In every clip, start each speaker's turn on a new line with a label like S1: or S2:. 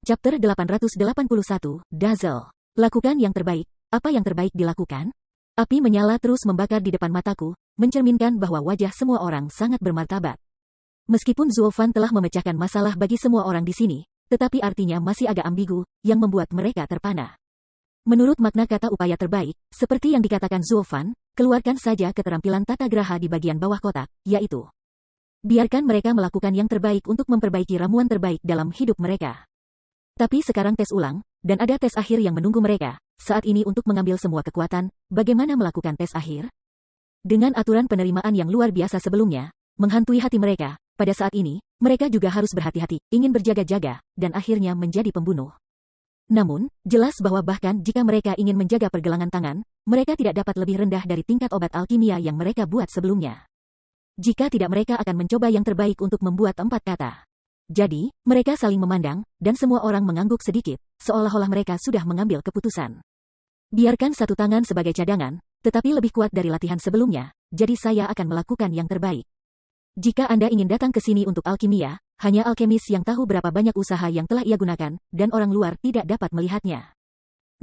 S1: Chapter 881, Dazzle. Lakukan yang terbaik. Apa yang terbaik dilakukan? Api menyala terus membakar di depan mataku, mencerminkan bahwa wajah semua orang sangat bermartabat. Meskipun Zuofan telah memecahkan masalah bagi semua orang di sini, tetapi artinya masih agak ambigu, yang membuat mereka terpana. Menurut makna kata upaya terbaik, seperti yang dikatakan Zuofan, keluarkan saja keterampilan tata geraha di bagian bawah kotak, yaitu biarkan mereka melakukan yang terbaik untuk memperbaiki ramuan terbaik dalam hidup mereka. Tapi sekarang tes ulang, dan ada tes akhir yang menunggu mereka, saat ini untuk mengambil semua kekuatan, bagaimana melakukan tes akhir? Dengan aturan penerimaan yang luar biasa sebelumnya, menghantui hati mereka, pada saat ini, mereka juga harus berhati-hati, ingin berjaga-jaga, dan akhirnya menjadi pembunuh. Namun, jelas bahwa bahkan jika mereka ingin menjaga pergelangan tangan, mereka tidak dapat lebih rendah dari tingkat obat alkimia yang mereka buat sebelumnya. Jika tidak mereka akan mencoba yang terbaik untuk membuat 4 kata. Jadi, mereka saling memandang, dan semua orang mengangguk sedikit, seolah-olah mereka sudah mengambil keputusan. Biarkan satu tangan sebagai cadangan, tetapi lebih kuat dari latihan sebelumnya, jadi saya akan melakukan yang terbaik. Jika Anda ingin datang ke sini untuk alkimia, hanya alkemis yang tahu berapa banyak usaha yang telah ia gunakan, dan orang luar tidak dapat melihatnya.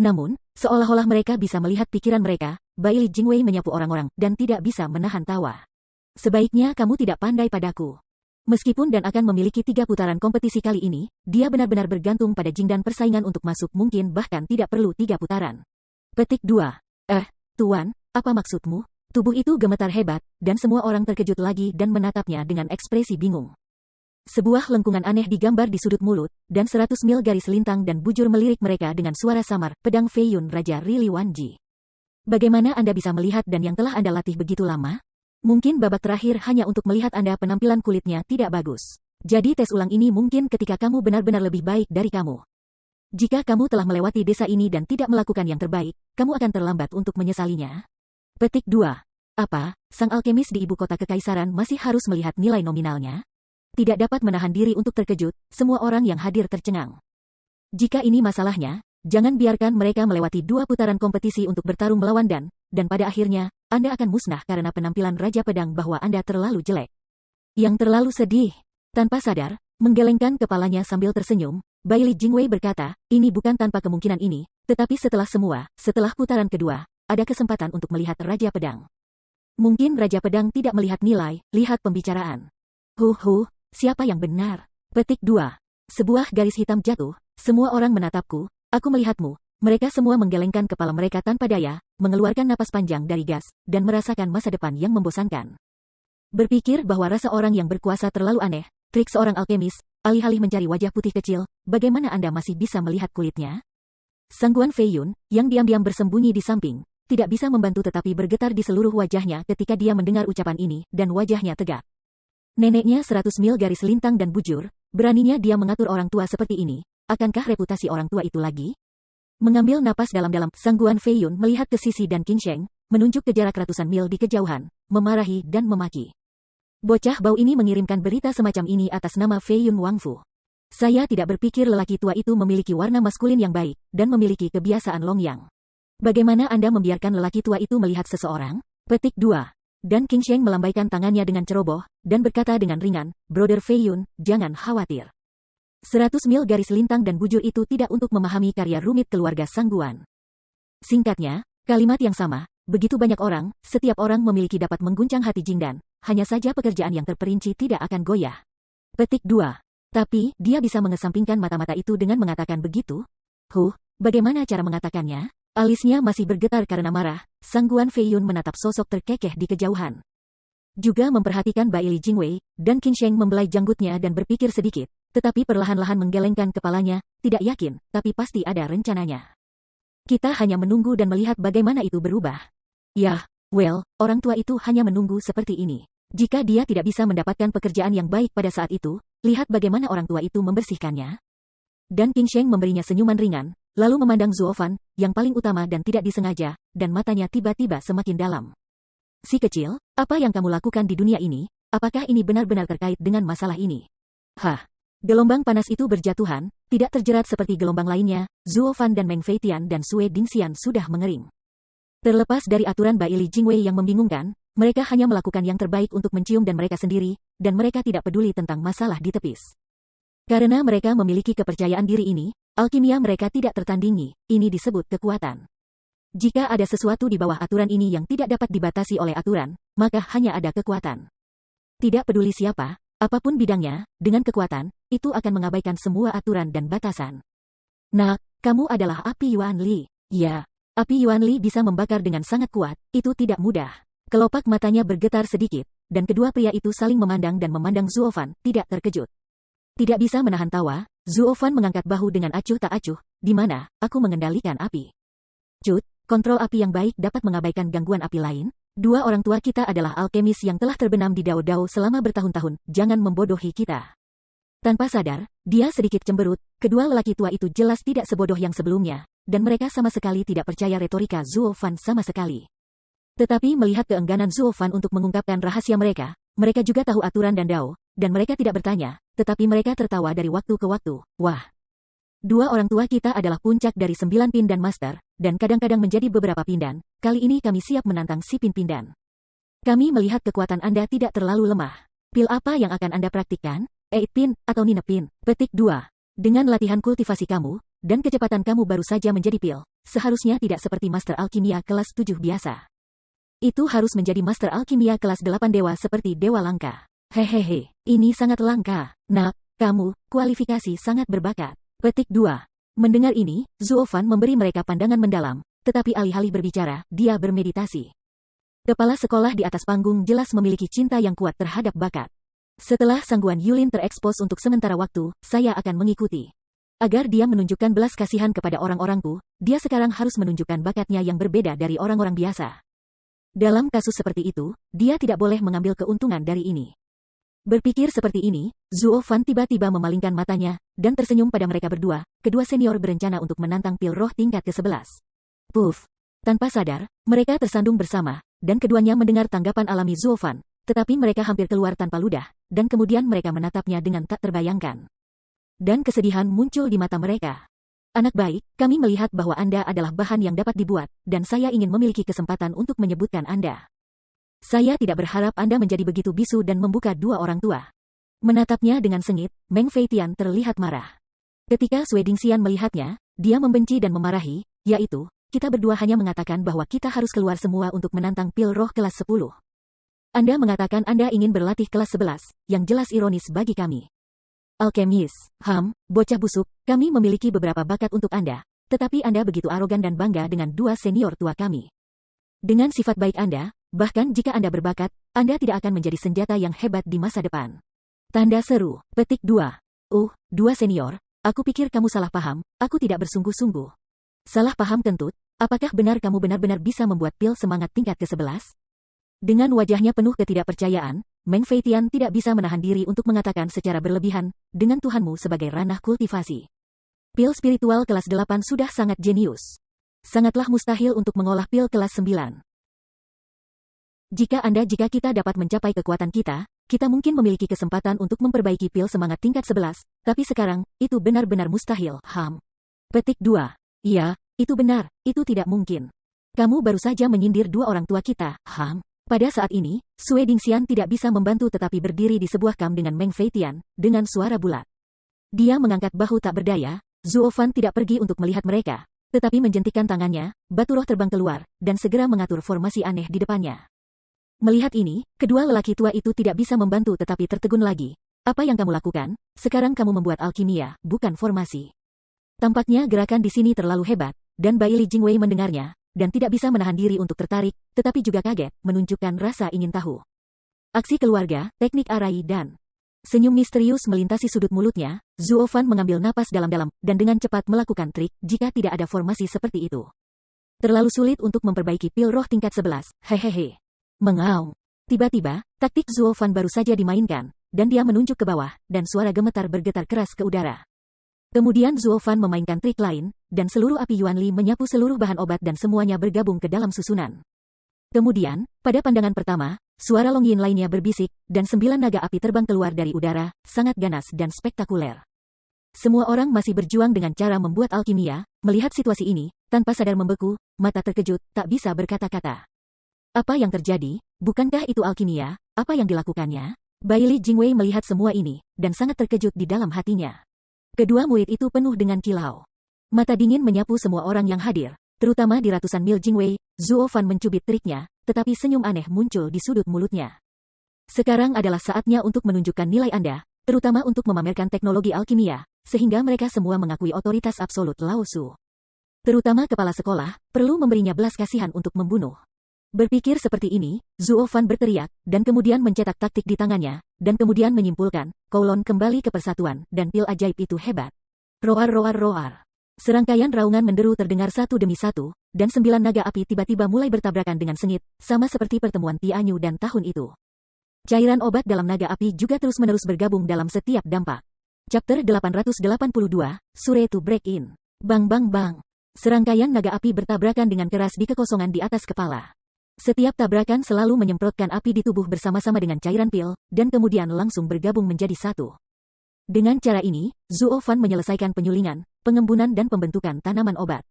S1: Namun, seolah-olah mereka bisa melihat pikiran mereka, Bai Li Jingwei menyapu orang-orang, dan tidak bisa menahan tawa. Sebaiknya kamu tidak pandai padaku. Meskipun dan akan memiliki 3 putaran kompetisi kali ini, dia benar-benar bergantung pada Jing dan persaingan untuk masuk mungkin bahkan tidak perlu 3 putaran. Petik 2. Tuan, apa maksudmu? Tubuh itu gemetar hebat, dan semua orang terkejut lagi dan menatapnya dengan ekspresi bingung. Sebuah lengkungan aneh digambar di sudut mulut, dan 100 mil garis lintang dan bujur melirik mereka dengan suara samar, pedang Fei Yun Raja Rili Wanji. Bagaimana Anda bisa melihat dan yang telah Anda latih begitu lama? Mungkin babak terakhir hanya untuk melihat Anda penampilan kulitnya tidak bagus. Jadi tes ulang ini mungkin ketika kamu benar-benar lebih baik dari kamu. Jika kamu telah melewati desa ini dan tidak melakukan yang terbaik, kamu akan terlambat untuk menyesalinya. Petik 2. Apa, sang alkemis di ibu kota kekaisaran masih harus melihat nilai nominalnya? Tidak dapat menahan diri untuk terkejut, semua orang yang hadir tercengang. Jika ini masalahnya, jangan biarkan mereka melewati 2 putaran kompetisi untuk bertarung melawan dan pada akhirnya, Anda akan musnah karena penampilan Raja Pedang bahwa Anda terlalu jelek. Yang terlalu sedih. Tanpa sadar, menggelengkan kepalanya sambil tersenyum, Bai Li Jingwei berkata, ini bukan tanpa kemungkinan ini, tetapi setelah putaran kedua, ada kesempatan untuk melihat Raja Pedang. Mungkin Raja Pedang tidak melihat nilai, lihat pembicaraan. Siapa yang benar? Petik 2. Sebuah garis hitam jatuh, semua orang menatapku, aku melihatmu. Mereka semua menggelengkan kepala mereka tanpa daya, mengeluarkan napas panjang dari gas, dan merasakan masa depan yang membosankan. Berpikir bahwa rasa orang yang berkuasa terlalu aneh, trik seorang alkemis, alih-alih mencari wajah putih kecil, bagaimana Anda masih bisa melihat kulitnya? Sangguan Fei Yun, yang diam-diam bersembunyi di samping, tidak bisa membantu tetapi bergetar di seluruh wajahnya ketika dia mendengar ucapan ini, dan wajahnya tegak. Neneknya 100 mil garis lintang dan bujur, beraninya dia mengatur orang tua seperti ini, akankah reputasi orang tua itu lagi? Mengambil napas dalam-dalam, Sangguan Fei Yun melihat ke sisi dan Qin Sheng, menunjuk ke jarak ratusan mil di kejauhan, memarahi dan memaki. Bocah bau ini mengirimkan berita semacam ini atas nama Fei Yun Wangfu. Saya tidak berpikir lelaki tua itu memiliki warna maskulin yang baik, dan memiliki kebiasaan longyang. Bagaimana Anda membiarkan lelaki tua itu melihat seseorang? Petik 2. Dan Qin Sheng melambaikan tangannya dengan ceroboh, dan berkata dengan ringan, Brother Fei Yun, jangan khawatir. 100 mil garis lintang dan bujur itu tidak untuk memahami karya rumit keluarga Sangguan. Singkatnya, kalimat yang sama, begitu banyak orang, setiap orang memiliki dapat mengguncang hati Jingdan, hanya saja pekerjaan yang terperinci tidak akan goyah. Petik 2. Tapi, dia bisa mengesampingkan mata-mata itu dengan mengatakan begitu? Bagaimana cara mengatakannya? Alisnya masih bergetar karena marah, Sangguan Fei Yun menatap sosok terkekeh di kejauhan. Juga memperhatikan Bai Li Jingwei, dan Qin Sheng membelai janggutnya dan berpikir sedikit, tetapi perlahan-lahan menggelengkan kepalanya, tidak yakin, tapi pasti ada rencananya. Kita hanya menunggu dan melihat bagaimana itu berubah. Orang tua itu hanya menunggu seperti ini. Jika dia tidak bisa mendapatkan pekerjaan yang baik pada saat itu, lihat bagaimana orang tua itu membersihkannya. Dan Qin Sheng memberinya senyuman ringan, lalu memandang Zuofan, yang paling utama dan tidak disengaja, dan matanya tiba-tiba semakin dalam. Si kecil, apa yang kamu lakukan di dunia ini? Apakah ini benar-benar terkait dengan masalah ini? Gelombang panas itu berjatuhan, tidak terjerat seperti gelombang lainnya, Zuofan dan Meng Feitian dan Sue Dingxian sudah mengering. Terlepas dari aturan Bai Li Jingwei yang membingungkan, mereka hanya melakukan yang terbaik untuk mencium dan mereka sendiri, dan mereka tidak peduli tentang masalah di tepis. Karena mereka memiliki kepercayaan diri ini, alkimia mereka tidak tertandingi, ini disebut kekuatan. Jika ada sesuatu di bawah aturan ini yang tidak dapat dibatasi oleh aturan, maka hanya ada kekuatan. Tidak peduli siapa, apapun bidangnya, dengan kekuatan, itu akan mengabaikan semua aturan dan batasan. Nah, kamu adalah api Yuan Li. Ya, api Yuan Li bisa membakar dengan sangat kuat, itu tidak mudah. Kelopak matanya bergetar sedikit, dan kedua pria itu saling memandang dan memandang Zuofan, tidak terkejut. Tidak bisa menahan tawa, Zuofan mengangkat bahu dengan acuh tak acuh, di mana aku mengendalikan api. Cut, kontrol api yang baik dapat mengabaikan gangguan api lain. Dua orang tua kita adalah alkemis yang telah terbenam di Dao-Dao selama bertahun-tahun, jangan membodohi kita. Tanpa sadar, dia sedikit cemberut, kedua lelaki tua itu jelas tidak sebodoh yang sebelumnya, dan mereka sama sekali tidak percaya retorika Zuofan sama sekali. Tetapi melihat keengganan Zuofan untuk mengungkapkan rahasia mereka juga tahu aturan dan Dao, dan mereka tidak bertanya, tetapi mereka tertawa dari waktu ke waktu. Wah! Dua orang tua kita adalah puncak dari 9 pindan master, dan kadang-kadang menjadi beberapa pindan. Kali ini kami siap menantang si pindan. Kami melihat kekuatan Anda tidak terlalu lemah. Pil apa yang akan Anda praktikkan? 8 pin atau 9 pin? Petik 2. Dengan latihan kultivasi kamu, dan kecepatan kamu baru saja menjadi pil, seharusnya tidak seperti Master Alkimia kelas 7 biasa. Itu harus menjadi Master Alkimia kelas 8 dewa seperti Dewa Langka. Hehehe, ini sangat langka. Nak, kamu, kualifikasi sangat berbakat. Petik 2. Mendengar ini, Zuofan memberi mereka pandangan mendalam, tetapi alih-alih berbicara, dia bermeditasi. Kepala sekolah di atas panggung jelas memiliki cinta yang kuat terhadap bakat. Setelah sangguan Yulin terekspos untuk sementara waktu, saya akan mengikuti. Agar dia menunjukkan belas kasihan kepada orang-orangku, dia sekarang harus menunjukkan bakatnya yang berbeda dari orang-orang biasa. Dalam kasus seperti itu, dia tidak boleh mengambil keuntungan dari ini. Berpikir seperti ini, Zuofan tiba-tiba memalingkan matanya, dan tersenyum pada mereka berdua. Kedua senior berencana untuk menantang pil roh tingkat ke-11. Puff! Tanpa sadar, mereka tersandung bersama, dan keduanya mendengar tanggapan alami Zuofan, tetapi mereka hampir keluar tanpa ludah, dan kemudian mereka menatapnya dengan tak terbayangkan. Dan kesedihan muncul di mata mereka. Anak baik, kami melihat bahwa Anda adalah bahan yang dapat dibuat, dan saya ingin memiliki kesempatan untuk menyebutkan Anda. Saya tidak berharap Anda menjadi begitu bisu dan membuka dua orang tua. Menatapnya dengan sengit, Meng Feitian terlihat marah. Ketika Sui Dingxian melihatnya, dia membenci dan memarahi, yaitu, kita berdua hanya mengatakan bahwa kita harus keluar semua untuk menantang pil roh kelas 10. Anda mengatakan Anda ingin berlatih kelas 11, yang jelas ironis bagi kami. Alkemis, bocah busuk, kami memiliki beberapa bakat untuk Anda, tetapi Anda begitu arogan dan bangga dengan dua senior tua kami. Dengan sifat baik Anda, bahkan jika Anda berbakat, Anda tidak akan menjadi senjata yang hebat di masa depan. Tanda seru. Petik 2. Dua senior, aku pikir kamu salah paham, aku tidak bersungguh-sungguh. Salah paham kentut, apakah benar kamu benar-benar bisa membuat pil semangat tingkat ke-11? Dengan wajahnya penuh ketidakpercayaan, Meng Feitian tidak bisa menahan diri untuk mengatakan secara berlebihan, dengan Tuhanmu sebagai ranah kultivasi. Pil spiritual kelas 8 sudah sangat jenius. Sangatlah mustahil untuk mengolah pil kelas 9. Jika kita dapat mencapai kekuatan kita mungkin memiliki kesempatan untuk memperbaiki pil semangat tingkat 11, tapi sekarang, itu benar-benar mustahil. Petik 2. Iya, itu benar, itu tidak mungkin. Kamu baru saja menyindir dua orang tua kita. Pada saat ini, Sui Dingxian tidak bisa membantu tetapi berdiri di sebuah kam dengan Meng Feitian, dengan suara bulat. Dia mengangkat bahu tak berdaya, Zuofan tidak pergi untuk melihat mereka, tetapi menjentikkan tangannya, batu roh terbang keluar, dan segera mengatur formasi aneh di depannya. Melihat ini, kedua lelaki tua itu tidak bisa membantu tetapi tertegun lagi. Apa yang kamu lakukan? Sekarang kamu membuat alkimia, bukan formasi. Tampaknya gerakan di sini terlalu hebat, dan Bai Li Jingwei mendengarnya, dan tidak bisa menahan diri untuk tertarik, tetapi juga kaget, menunjukkan rasa ingin tahu. Aksi keluarga, teknik arai dan senyum misterius melintasi sudut mulutnya, Zuofan mengambil napas dalam-dalam, dan dengan cepat melakukan trik, jika tidak ada formasi seperti itu. Terlalu sulit untuk memperbaiki pil roh tingkat 11, hehehe. Mengaum. Tiba-tiba, taktik Zuofan baru saja dimainkan, dan dia menunjuk ke bawah, dan suara gemetar bergetar keras ke udara. Kemudian Zuofan memainkan trik lain, dan seluruh api Yuan Li menyapu seluruh bahan obat dan semuanya bergabung ke dalam susunan. Kemudian, pada pandangan pertama, suara Long Yin lainnya berbisik, dan 9 naga api terbang keluar dari udara, sangat ganas dan spektakuler. Semua orang masih berjuang dengan cara membuat alkimia, melihat situasi ini, tanpa sadar membeku, mata terkejut, tak bisa berkata-kata. Apa yang terjadi? Bukankah itu alkimia? Apa yang dilakukannya? Bailey Jingwei melihat semua ini, dan sangat terkejut di dalam hatinya. Kedua murid itu penuh dengan kilau. Mata dingin menyapu semua orang yang hadir, terutama di ratusan mil Jingwei. Zuo Fan mencubit triknya, tetapi senyum aneh muncul di sudut mulutnya. Sekarang adalah saatnya untuk menunjukkan nilai Anda, terutama untuk memamerkan teknologi alkimia, sehingga mereka semua mengakui otoritas absolut Lao Su. Terutama kepala sekolah, perlu memberinya belas kasihan untuk membunuh. Berpikir seperti ini, Zuo Fan berteriak, dan kemudian mencetak taktik di tangannya, dan kemudian menyimpulkan, Kowloon kembali ke persatuan, dan pil ajaib itu hebat. Roar roar roar. Serangkaian raungan menderu terdengar satu demi satu, dan 9 naga api tiba-tiba mulai bertabrakan dengan sengit, sama seperti pertemuan Tianyu dan tahun itu. Cairan obat dalam naga api juga terus-menerus bergabung dalam setiap dampak. Chapter 882, Sure to Break In. Bang bang bang. Serangkaian naga api bertabrakan dengan keras di kekosongan di atas kepala. Setiap tabrakan selalu menyemprotkan api di tubuh bersama-sama dengan cairan pil, dan kemudian langsung bergabung menjadi satu. Dengan cara ini, Zuo Fan menyelesaikan penyulingan, pengembunan dan pembentukan tanaman obat.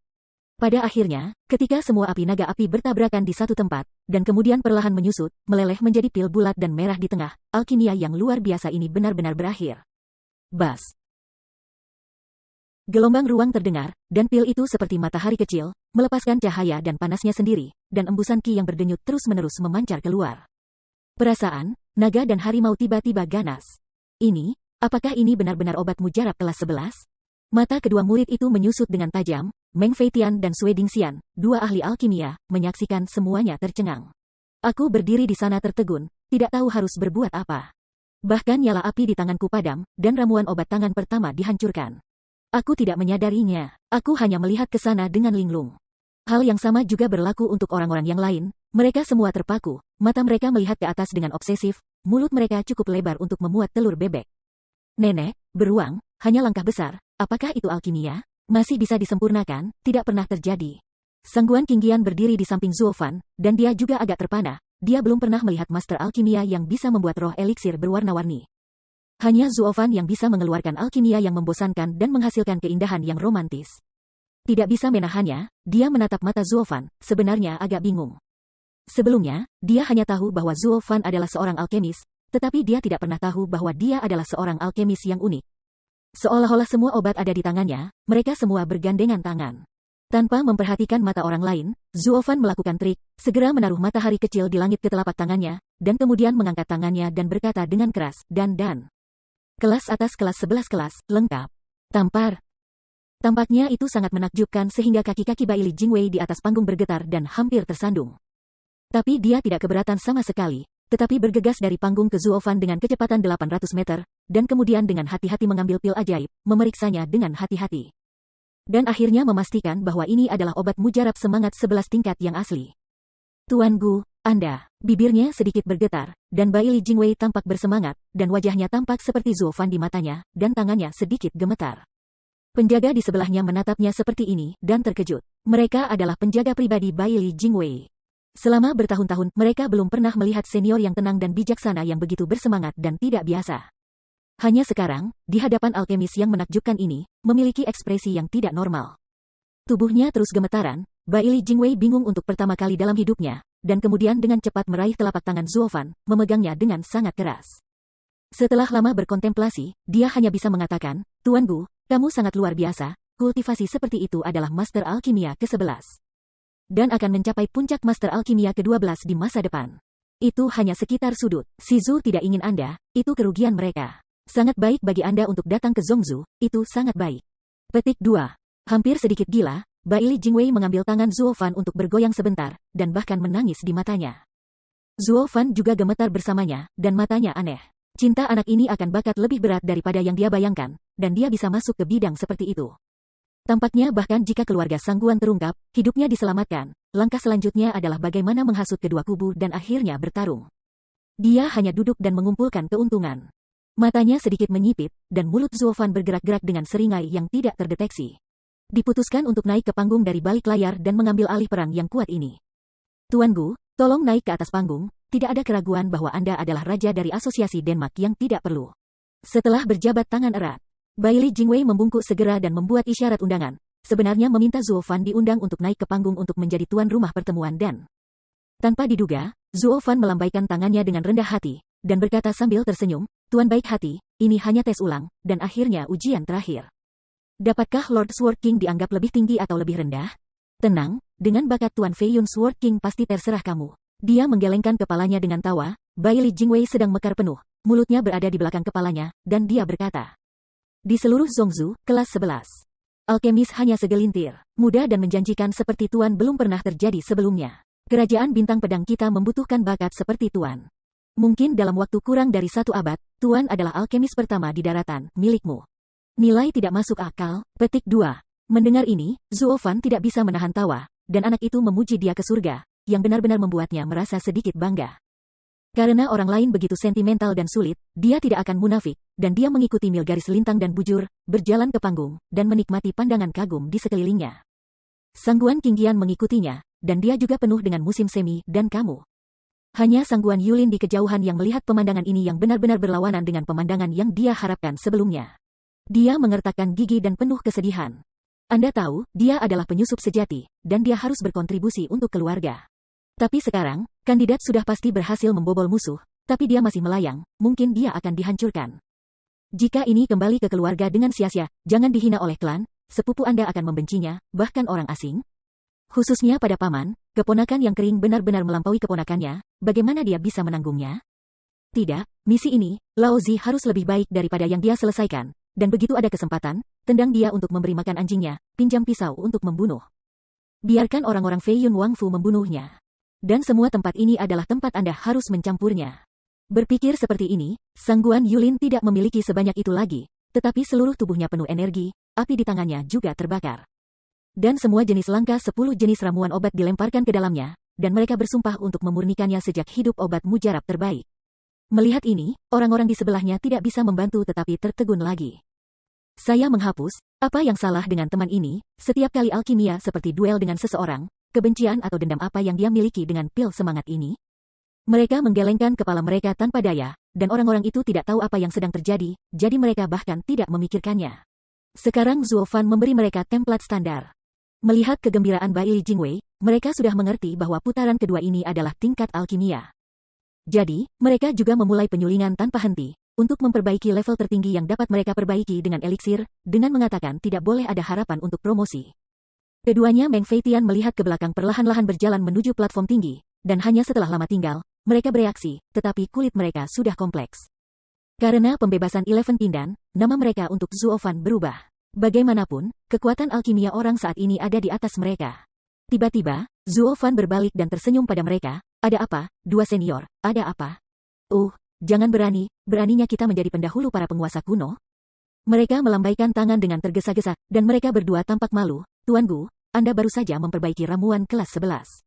S1: Pada akhirnya, ketika semua api naga api bertabrakan di satu tempat, dan kemudian perlahan menyusut, meleleh menjadi pil bulat dan merah di tengah, alkimia yang luar biasa ini benar-benar berakhir. Bas. Gelombang ruang terdengar, dan pil itu seperti matahari kecil, melepaskan cahaya dan panasnya sendiri, dan embusan ki yang berdenyut terus-menerus memancar keluar. Perasaan, naga dan harimau tiba-tiba ganas. Apakah ini benar-benar obat mujarab kelas 11? Mata kedua murid itu menyusut dengan tajam. Meng Feitian dan Sue Dingxian, dua ahli alkimia, menyaksikan semuanya tercengang. Aku berdiri di sana tertegun, tidak tahu harus berbuat apa. Bahkan nyala api di tanganku padam, dan ramuan obat tangan pertama dihancurkan. Aku tidak menyadarinya, aku hanya melihat ke sana dengan linglung. Hal yang sama juga berlaku untuk orang-orang yang lain, mereka semua terpaku, mata mereka melihat ke atas dengan obsesif, mulut mereka cukup lebar untuk memuat telur bebek. Nenek, beruang, hanya langkah besar, apakah itu alkimia? Masih bisa disempurnakan, tidak pernah terjadi. Sangguan Qingqian berdiri di samping Zuo Fan, dan dia juga agak terpana, dia belum pernah melihat master alkimia yang bisa membuat roh eliksir berwarna-warni. Hanya Zuo Fan yang bisa mengeluarkan alkimia yang membosankan dan menghasilkan keindahan yang romantis. Tidak bisa menahannya, dia menatap mata Zuo Fan, sebenarnya agak bingung. Sebelumnya, dia hanya tahu bahwa Zuo Fan adalah seorang alkemis, tetapi dia tidak pernah tahu bahwa dia adalah seorang alkemis yang unik. Seolah-olah semua obat ada di tangannya, mereka semua bergandengan tangan. Tanpa memperhatikan mata orang lain, Zuo Fan melakukan trik, segera menaruh matahari kecil di langit ke telapak tangannya, dan kemudian mengangkat tangannya dan berkata dengan keras, dan. Kelas atas kelas 11 kelas, lengkap. Tampar. Tampaknya itu sangat menakjubkan sehingga kaki-kaki Bailey Jingwei di atas panggung bergetar dan hampir tersandung. Tapi dia tidak keberatan sama sekali. Tetapi bergegas dari panggung ke Zuo Fan dengan kecepatan 800 meter, dan kemudian dengan hati-hati mengambil pil ajaib, memeriksanya dengan hati-hati. Dan akhirnya memastikan bahwa ini adalah obat mujarab semangat 11 tingkat yang asli. Tuan Gu, Anda, bibirnya sedikit bergetar, dan Bailey Jingwei tampak bersemangat, dan wajahnya tampak seperti Zuo Fan di matanya, dan tangannya sedikit gemetar. Penjaga di sebelahnya menatapnya seperti ini, dan terkejut. Mereka adalah penjaga pribadi Bailey Jingwei. Selama bertahun-tahun, mereka belum pernah melihat senior yang tenang dan bijaksana yang begitu bersemangat dan tidak biasa. Hanya sekarang, di hadapan alkemis yang menakjubkan ini, memiliki ekspresi yang tidak normal. Tubuhnya terus gemetaran, Bailey Jingwei bingung untuk pertama kali dalam hidupnya, dan kemudian dengan cepat meraih telapak tangan Zuo Fan, memegangnya dengan sangat keras. Setelah lama berkontemplasi, dia hanya bisa mengatakan, Tuan Gu, kamu sangat luar biasa, kultivasi seperti itu adalah master alkimia ke-11. Dan akan mencapai puncak master alkimia ke-12 di masa depan. Itu hanya sekitar sudut. Si Zhu tidak ingin Anda, itu kerugian mereka. Sangat baik bagi Anda untuk datang ke Zhongzhou, itu sangat baik. Petik 2. Hampir sedikit gila, Bailey Jingwei mengambil tangan Zuo Fan untuk bergoyang sebentar, dan bahkan menangis di matanya. Zuo Fan juga gemetar bersamanya, dan matanya aneh. Cinta anak ini akan bakat lebih berat daripada yang dia bayangkan, dan dia bisa masuk ke bidang seperti itu. Tampaknya bahkan jika keluarga Sangguan terungkap, hidupnya diselamatkan, langkah selanjutnya adalah bagaimana menghasut kedua kubu dan akhirnya bertarung. Dia hanya duduk dan mengumpulkan keuntungan. Matanya sedikit menyipit, dan mulut Zuo Fan bergerak-gerak dengan seringai yang tidak terdeteksi. Diputuskan untuk naik ke panggung dari balik layar dan mengambil alih perang yang kuat ini. Tuan Gu, tolong naik ke atas panggung, tidak ada keraguan bahwa Anda adalah raja dari asosiasi Denmark yang tidak perlu. Setelah berjabat tangan erat, Bailey Jingwei membungkuk segera dan membuat isyarat undangan. Sebenarnya meminta Zuo Fan diundang untuk naik ke panggung untuk menjadi tuan rumah pertemuan dan tanpa diduga, Zuo Fan melambaikan tangannya dengan rendah hati, dan berkata sambil tersenyum, Tuan baik hati, ini hanya tes ulang, dan akhirnya ujian terakhir. Dapatkah Lord Sword King dianggap lebih tinggi atau lebih rendah? Tenang, dengan bakat Tuan Fei Yun Sword King pasti terserah kamu. Dia menggelengkan kepalanya dengan tawa, Bai Li Jingwei sedang mekar penuh, mulutnya berada di belakang kepalanya, dan dia berkata. Di seluruh Zhongzhou, kelas 11. Alkemis hanya segelintir, muda dan menjanjikan seperti Tuan belum pernah terjadi sebelumnya. Kerajaan bintang pedang kita membutuhkan bakat seperti Tuan. Mungkin dalam waktu kurang dari 1 abad, Tuan adalah alkemis pertama di daratan, milikmu. Nilai tidak masuk akal, petik 2. Mendengar ini, Zuo Fan tidak bisa menahan tawa, dan anak itu memuji dia ke surga, yang benar-benar membuatnya merasa sedikit bangga. Karena orang lain begitu sentimental dan sulit, dia tidak akan munafik, dan dia mengikuti mil garis lintang dan bujur, berjalan ke panggung, dan menikmati pandangan kagum di sekelilingnya. Sangguan Qingqian mengikutinya, dan dia juga penuh dengan musim semi dan kamu. Hanya Sangguan Yulin di kejauhan yang melihat pemandangan ini yang benar-benar berlawanan dengan pemandangan yang dia harapkan sebelumnya. Dia mengertakkan gigi dan penuh kesedihan. Anda tahu, dia adalah penyusup sejati, dan dia harus berkontribusi untuk keluarga. Tapi sekarang, kandidat sudah pasti berhasil membobol musuh, tapi dia masih melayang, mungkin dia akan dihancurkan. Jika ini kembali ke keluarga dengan sia-sia, jangan dihina oleh klan, sepupu Anda akan membencinya, bahkan orang asing. Khususnya pada paman, keponakan yang kering benar-benar melampaui keponakannya, bagaimana dia bisa menanggungnya? Tidak, misi ini, Lao Zi harus lebih baik daripada yang dia selesaikan, dan begitu ada kesempatan, tendang dia untuk memberi makan anjingnya, pinjam pisau untuk membunuh. Biarkan orang-orang Fei Yun Wangfu membunuhnya. Dan semua tempat ini adalah tempat Anda harus mencampurnya. Berpikir seperti ini, Sangguan Yulin tidak memiliki sebanyak itu lagi, tetapi seluruh tubuhnya penuh energi, api di tangannya juga terbakar. Dan semua jenis langka 10 jenis ramuan obat dilemparkan ke dalamnya, dan mereka bersumpah untuk memurnikannya sejak hidup obat mujarab terbaik. Melihat ini, orang-orang di sebelahnya tidak bisa membantu tetapi tertegun lagi. Saya menghapus, apa yang salah dengan teman ini, setiap kali alkimia seperti duel dengan seseorang, kebencian atau dendam apa yang dia miliki dengan pil semangat ini? Mereka menggelengkan kepala mereka tanpa daya, dan orang-orang itu tidak tahu apa yang sedang terjadi, jadi mereka bahkan tidak memikirkannya. Sekarang Zuo Fan memberi mereka template standar. Melihat kegembiraan Bai Li Jingwei, mereka sudah mengerti bahwa putaran kedua ini adalah tingkat alkimia. Jadi, mereka juga memulai penyulingan tanpa henti, untuk memperbaiki level tertinggi yang dapat mereka perbaiki dengan eliksir, dengan mengatakan tidak boleh ada harapan untuk promosi. Keduanya Meng Feitian melihat ke belakang perlahan-lahan berjalan menuju platform tinggi, dan hanya setelah lama tinggal, mereka bereaksi, tetapi kulit mereka sudah kompleks. Karena pembebasan 11 Pindan, nama mereka untuk Zuo Fan berubah. Bagaimanapun, kekuatan alkimia orang saat ini ada di atas mereka. Tiba-tiba, Zuo Fan berbalik dan tersenyum pada mereka, ada apa, dua senior, ada apa? Jangan beraninya kita menjadi pendahulu para penguasa kuno? Mereka melambaikan tangan dengan tergesa-gesa, dan mereka berdua tampak malu. Tuan Gu, Anda baru saja memperbaiki ramuan kelas 11.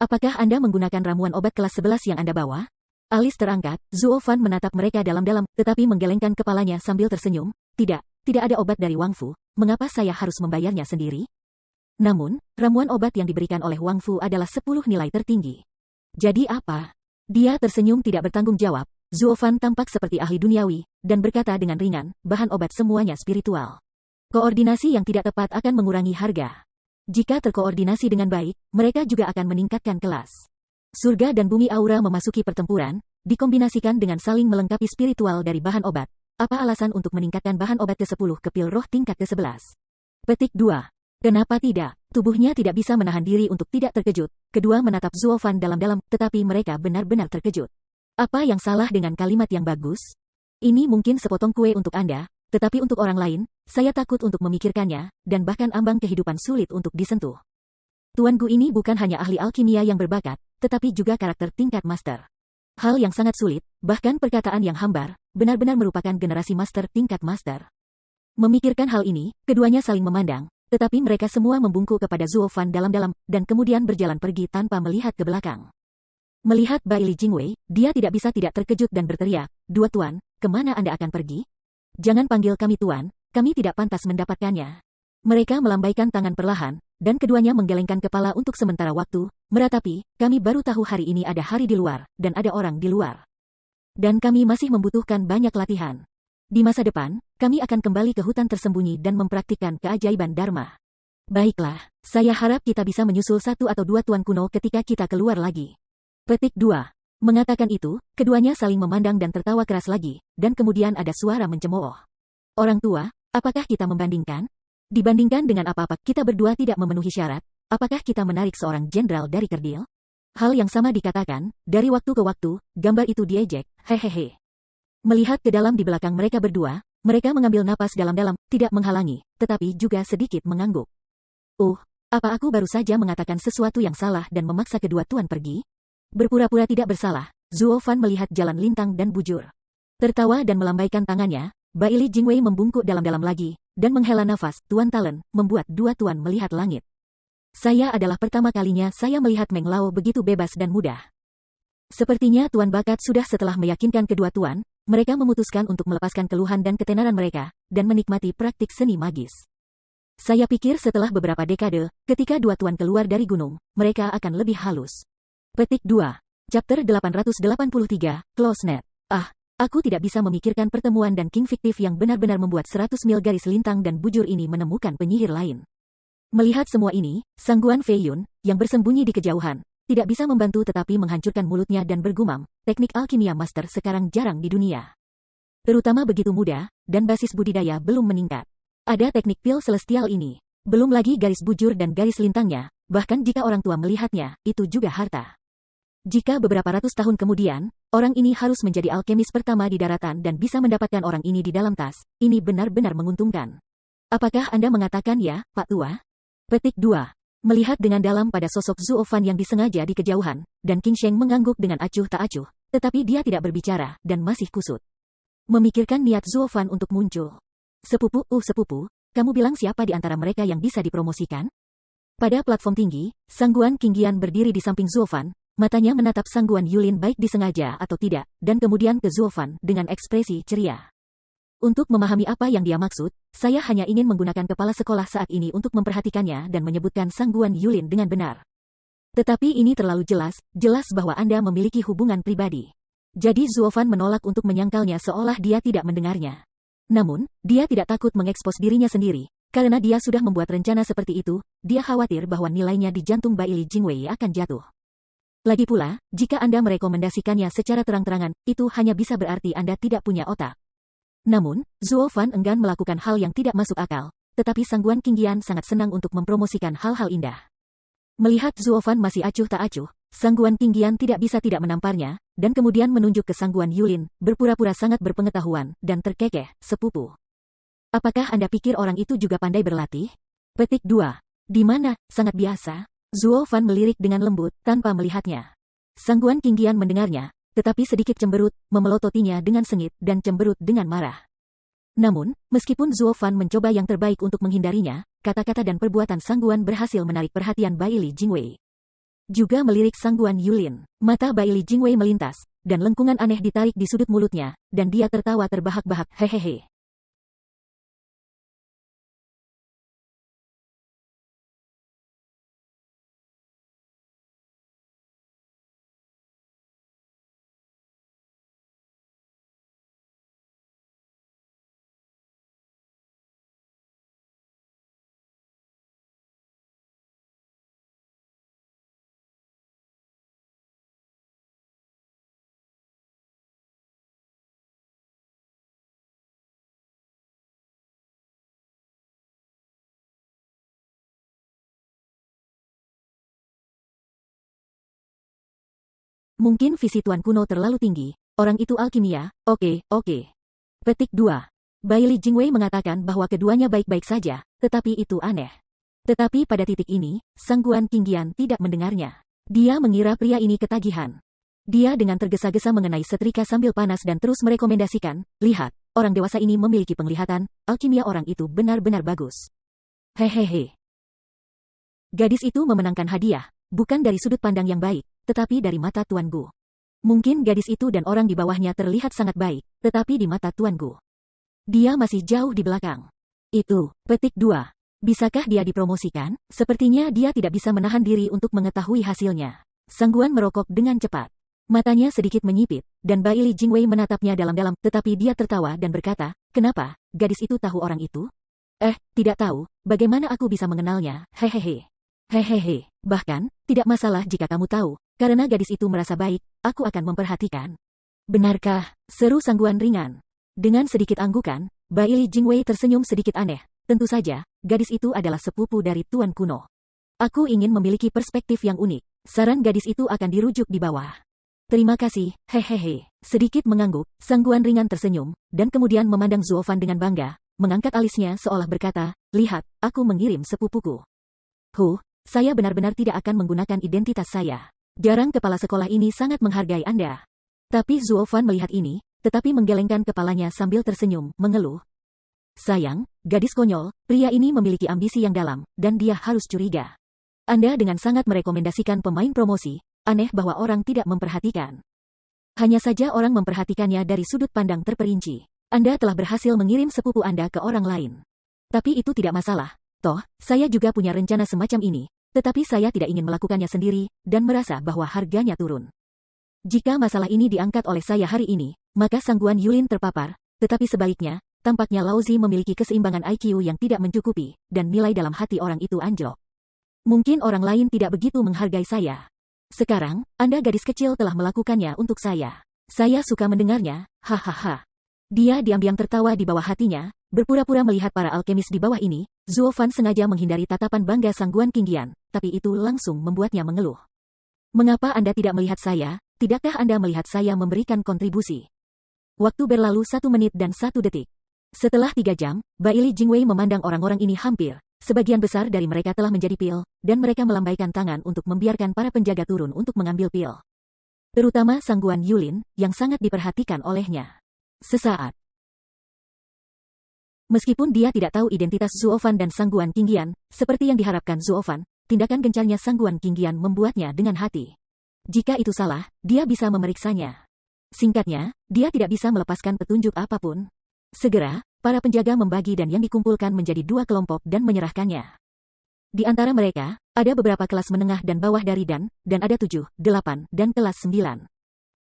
S1: Apakah Anda menggunakan ramuan obat kelas 11 yang Anda bawa? Alis terangkat, Zuo Fan menatap mereka dalam-dalam, tetapi menggelengkan kepalanya sambil tersenyum. Tidak ada obat dari Wang Fu, mengapa saya harus membayarnya sendiri? Namun, ramuan obat yang diberikan oleh Wang Fu adalah 10 nilai tertinggi. Jadi apa? Dia tersenyum tidak bertanggung jawab. Zuo Fan tampak seperti ahli duniawi, dan berkata dengan ringan, bahan obat semuanya spiritual. Koordinasi yang tidak tepat akan mengurangi harga. Jika terkoordinasi dengan baik, mereka juga akan meningkatkan kelas. Surga dan bumi aura memasuki pertempuran, dikombinasikan dengan saling melengkapi spiritual dari bahan obat. Apa alasan untuk meningkatkan bahan obat ke-10 ke pil roh tingkat ke-11? Petik 2. Kenapa tidak? Tubuhnya tidak bisa menahan diri untuk tidak terkejut. Kedua menatap Zuo Fan dalam-dalam, tetapi mereka benar-benar terkejut. Apa yang salah dengan kalimat yang bagus? Ini mungkin sepotong kue untuk Anda, tetapi untuk orang lain, saya takut untuk memikirkannya, dan bahkan ambang kehidupan sulit untuk disentuh. Tuan Gu ini bukan hanya ahli alkimia yang berbakat, tetapi juga karakter tingkat master. Hal yang sangat sulit, bahkan perkataan yang hambar, benar-benar merupakan generasi master tingkat master. Memikirkan hal ini, keduanya saling memandang, tetapi mereka semua membungkuk kepada Zuo Fan dalam-dalam, dan kemudian berjalan pergi tanpa melihat ke belakang. Melihat Bai Li Jingwei, dia tidak bisa tidak terkejut dan berteriak, "Dua tuan, kemana Anda akan pergi? Jangan panggil kami tuan, kami tidak pantas mendapatkannya." Mereka melambaikan tangan perlahan, dan keduanya menggelengkan kepala untuk sementara waktu, meratapi, kami baru tahu hari ini ada hari di luar, dan ada orang di luar. Dan kami masih membutuhkan banyak latihan. Di masa depan, kami akan kembali ke hutan tersembunyi dan mempraktikkan keajaiban Dharma. Baiklah, saya harap kita bisa menyusul 1 atau 2 tuan kuno ketika kita keluar lagi. Petik 2. Mengatakan itu, keduanya saling memandang dan tertawa keras lagi, dan kemudian ada suara mencemooh. Orang tua, apakah kita membandingkan? Dibandingkan dengan apa-apa, kita berdua tidak memenuhi syarat. Apakah kita menarik seorang jenderal dari kerdil? Hal yang sama dikatakan, dari waktu ke waktu, gambar itu diejek, hehehe. Melihat ke dalam di belakang mereka berdua, mereka mengambil napas dalam-dalam, tidak menghalangi, tetapi juga sedikit mengangguk. Apa aku baru saja mengatakan sesuatu yang salah dan memaksa kedua tuan pergi? Berpura-pura tidak bersalah, Zuo Fan melihat jalan lintang dan bujur. Tertawa dan melambaikan tangannya, Bai Li Jingwei membungkuk dalam-dalam lagi, dan menghela nafas. Tuan Talon, membuat dua tuan melihat langit. Saya adalah pertama kalinya saya melihat Meng Lao begitu bebas dan mudah. Sepertinya Tuan Bakat sudah setelah meyakinkan kedua tuan, mereka memutuskan untuk melepaskan keluhan dan ketenaran mereka, dan menikmati praktik seni magis. Saya pikir setelah beberapa dekade, ketika dua tuan keluar dari gunung, mereka akan lebih halus. Petik 2. Chapter 883, CloseNet. Aku tidak bisa memikirkan pertemuan dan king fiktif yang benar-benar membuat 100 mil garis lintang dan bujur ini menemukan penyihir lain. Melihat semua ini, Sangguan Fei Yun, yang bersembunyi di kejauhan, tidak bisa membantu tetapi menghancurkan mulutnya dan bergumam, teknik alkimia master sekarang jarang di dunia. Terutama begitu muda, dan basis budidaya belum meningkat. Ada teknik pil celestial ini. Belum lagi garis bujur dan garis lintangnya, bahkan jika orang tua melihatnya, itu juga harta. Jika beberapa ratus tahun kemudian, orang ini harus menjadi alkemis pertama di daratan dan bisa mendapatkan orang ini di dalam tas, ini benar-benar menguntungkan. Apakah Anda mengatakan ya, Pak Tua? Petik 2. Melihat dengan dalam pada sosok Zuo Fan yang disengaja di kejauhan, dan Qing Sheng mengangguk dengan acuh tak acuh, tetapi dia tidak berbicara, dan masih kusut. Memikirkan niat Zuo Fan untuk muncul. Sepupu, kamu bilang siapa di antara mereka yang bisa dipromosikan? Pada platform tinggi, Sangguan Qingyan berdiri di samping Zuo Fan, matanya menatap Sangguan Yulin baik disengaja atau tidak, dan kemudian ke Zuo Fan dengan ekspresi ceria. Untuk memahami apa yang dia maksud, saya hanya ingin menggunakan kepala sekolah saat ini untuk memperhatikannya dan menyebutkan Sangguan Yulin dengan benar. Tetapi ini terlalu jelas bahwa Anda memiliki hubungan pribadi. Jadi Zuo Fan menolak untuk menyangkalnya seolah dia tidak mendengarnya. Namun, dia tidak takut mengekspos dirinya sendiri, karena dia sudah membuat rencana seperti itu, dia khawatir bahwa nilainya di jantung Bai Li Jingwei akan jatuh. Lagi pula, jika Anda merekomendasikannya secara terang-terangan, itu hanya bisa berarti Anda tidak punya otak. Namun, Zuo Fan enggan melakukan hal yang tidak masuk akal, tetapi Sangguan Qingyan sangat senang untuk mempromosikan hal-hal indah. Melihat Zuo Fan masih acuh tak acuh, Sangguan Qingyan tidak bisa tidak menamparnya, dan kemudian menunjuk ke Sangguan Yulin, berpura-pura sangat berpengetahuan, dan terkekeh, sepupu. Apakah Anda pikir orang itu juga pandai berlatih? Petik 2. Di mana? Sangat biasa. Zuo Fan melirik dengan lembut, tanpa melihatnya. Sangguan Qingyan mendengarnya, tetapi sedikit cemberut, memelototinya dengan sengit, dan cemberut dengan marah. Namun, meskipun Zuo Fan mencoba yang terbaik untuk menghindarinya, kata-kata dan perbuatan Sangguan berhasil menarik perhatian Bai Li Jingwei. Juga melirik Sangguan Yulin. Mata Bai Li Jingwei melintas, dan lengkungan aneh ditarik di sudut mulutnya, dan dia tertawa terbahak-bahak, hehehe. Mungkin visi Tuan kuno terlalu tinggi, orang itu alkimia, oke. Petik 2. Bai Li Jingwei mengatakan bahwa keduanya baik-baik saja, tetapi itu aneh. Tetapi pada titik ini, Sangguan Qingyan tidak mendengarnya. Dia mengira pria ini ketagihan. Dia dengan tergesa-gesa mengenai setrika sambil panas dan terus merekomendasikan, lihat, orang dewasa ini memiliki penglihatan, alkimia orang itu benar-benar bagus. Hehehe. Gadis itu memenangkan hadiah, bukan dari sudut pandang yang baik, tetapi dari mata Tuan Gu. Mungkin gadis itu dan orang di bawahnya terlihat sangat baik, tetapi di mata Tuan Gu, dia masih jauh di belakang. Itu, petik 2. Bisakah dia dipromosikan? Sepertinya dia tidak bisa menahan diri untuk mengetahui hasilnya. Sangguan merokok dengan cepat. Matanya sedikit menyipit, dan Bai Li Jingwei menatapnya dalam-dalam, tetapi dia tertawa dan berkata, kenapa? Gadis itu tahu orang itu? Tidak tahu, bagaimana aku bisa mengenalnya, hehehe. Hehehe, bahkan, tidak masalah jika kamu tahu, Karena gadis itu merasa baik, aku akan memperhatikan. Benarkah? Seru sangguan ringan. Dengan sedikit anggukan, Bai Li Jingwei tersenyum sedikit aneh. Tentu saja, gadis itu adalah sepupu dari Tuan Kuno. Aku ingin memiliki perspektif yang unik. Saran gadis itu akan dirujuk di bawah. Terima kasih, hehehe. Sedikit mengangguk, sangguan ringan tersenyum, dan kemudian memandang Zuofan dengan bangga, mengangkat alisnya seolah berkata, lihat, aku mengirim sepupuku. Saya benar-benar tidak akan menggunakan identitas saya. Jarang kepala sekolah ini sangat menghargai Anda. Tapi Zuofan melihat ini, tetapi menggelengkan kepalanya sambil tersenyum, mengeluh. Sayang, gadis konyol, pria ini memiliki ambisi yang dalam, dan dia harus curiga. Anda dengan sangat merekomendasikan pemain promosi, aneh bahwa orang tidak memperhatikan. Hanya saja orang memperhatikannya dari sudut pandang terperinci. Anda telah berhasil mengirim sepupu Anda ke orang lain. Tapi itu tidak masalah. Toh, saya juga punya rencana semacam ini, tetapi saya tidak ingin melakukannya sendiri, dan merasa bahwa harganya turun. Jika masalah ini diangkat oleh saya hari ini, maka sangguan Yulin terpapar, tetapi sebaliknya, tampaknya Lauzi memiliki keseimbangan IQ yang tidak mencukupi, dan nilai dalam hati orang itu anjlok. Mungkin orang lain tidak begitu menghargai saya. Sekarang, Anda gadis kecil telah melakukannya untuk saya. Saya suka mendengarnya, hahaha. Dia diam-diam tertawa di bawah hatinya, berpura-pura melihat para alkemis di bawah ini. Zuofan sengaja menghindari tatapan bangga sangguan Qingyan, tapi itu langsung membuatnya mengeluh. Mengapa Anda tidak melihat saya? Tidakkah Anda melihat saya memberikan kontribusi? Waktu berlalu 1 menit dan 1 detik. Setelah 3 jam, Bai Li Jingwei memandang orang-orang ini hampir. Sebagian besar dari mereka telah menjadi pil, dan mereka melambaikan tangan untuk membiarkan para penjaga turun untuk mengambil pil. Terutama sangguan Yulin, yang sangat diperhatikan olehnya. Sesaat. Meskipun dia tidak tahu identitas Zuofan dan sangguan Qingyan, seperti yang diharapkan Zuofan, tindakan gencarnya sangguan Qingyan membuatnya dengan hati. Jika itu salah, dia bisa memeriksanya. Singkatnya, dia tidak bisa melepaskan petunjuk apapun. Segera, para penjaga membagi dan yang dikumpulkan menjadi 2 kelompok dan menyerahkannya. Di antara mereka, ada beberapa kelas menengah dan bawah dari dan ada 7, 8, dan kelas 9.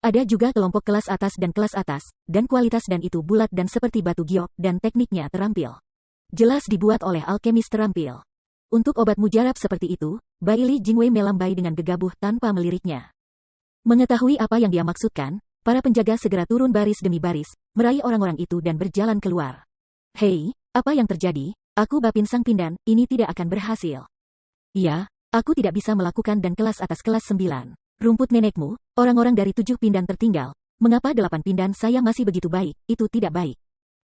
S1: Ada juga kelompok kelas atas, dan kualitas dan itu bulat dan seperti batu giok dan tekniknya terampil. Jelas dibuat oleh alkemis terampil. Untuk obat mujarab seperti itu, Bai Li Jingwei melambai dengan gegabah tanpa meliriknya. Mengetahui apa yang dia maksudkan, para penjaga segera turun baris demi baris, meraih orang-orang itu dan berjalan keluar. Hei, apa yang terjadi? Aku Bapin Sang Pindan, ini tidak akan berhasil. Iya, aku tidak bisa melakukan dan kelas atas kelas 9. Rumput nenekmu, orang-orang dari 7 pindan tertinggal. Mengapa 8 pindan saya masih begitu baik? Itu tidak baik.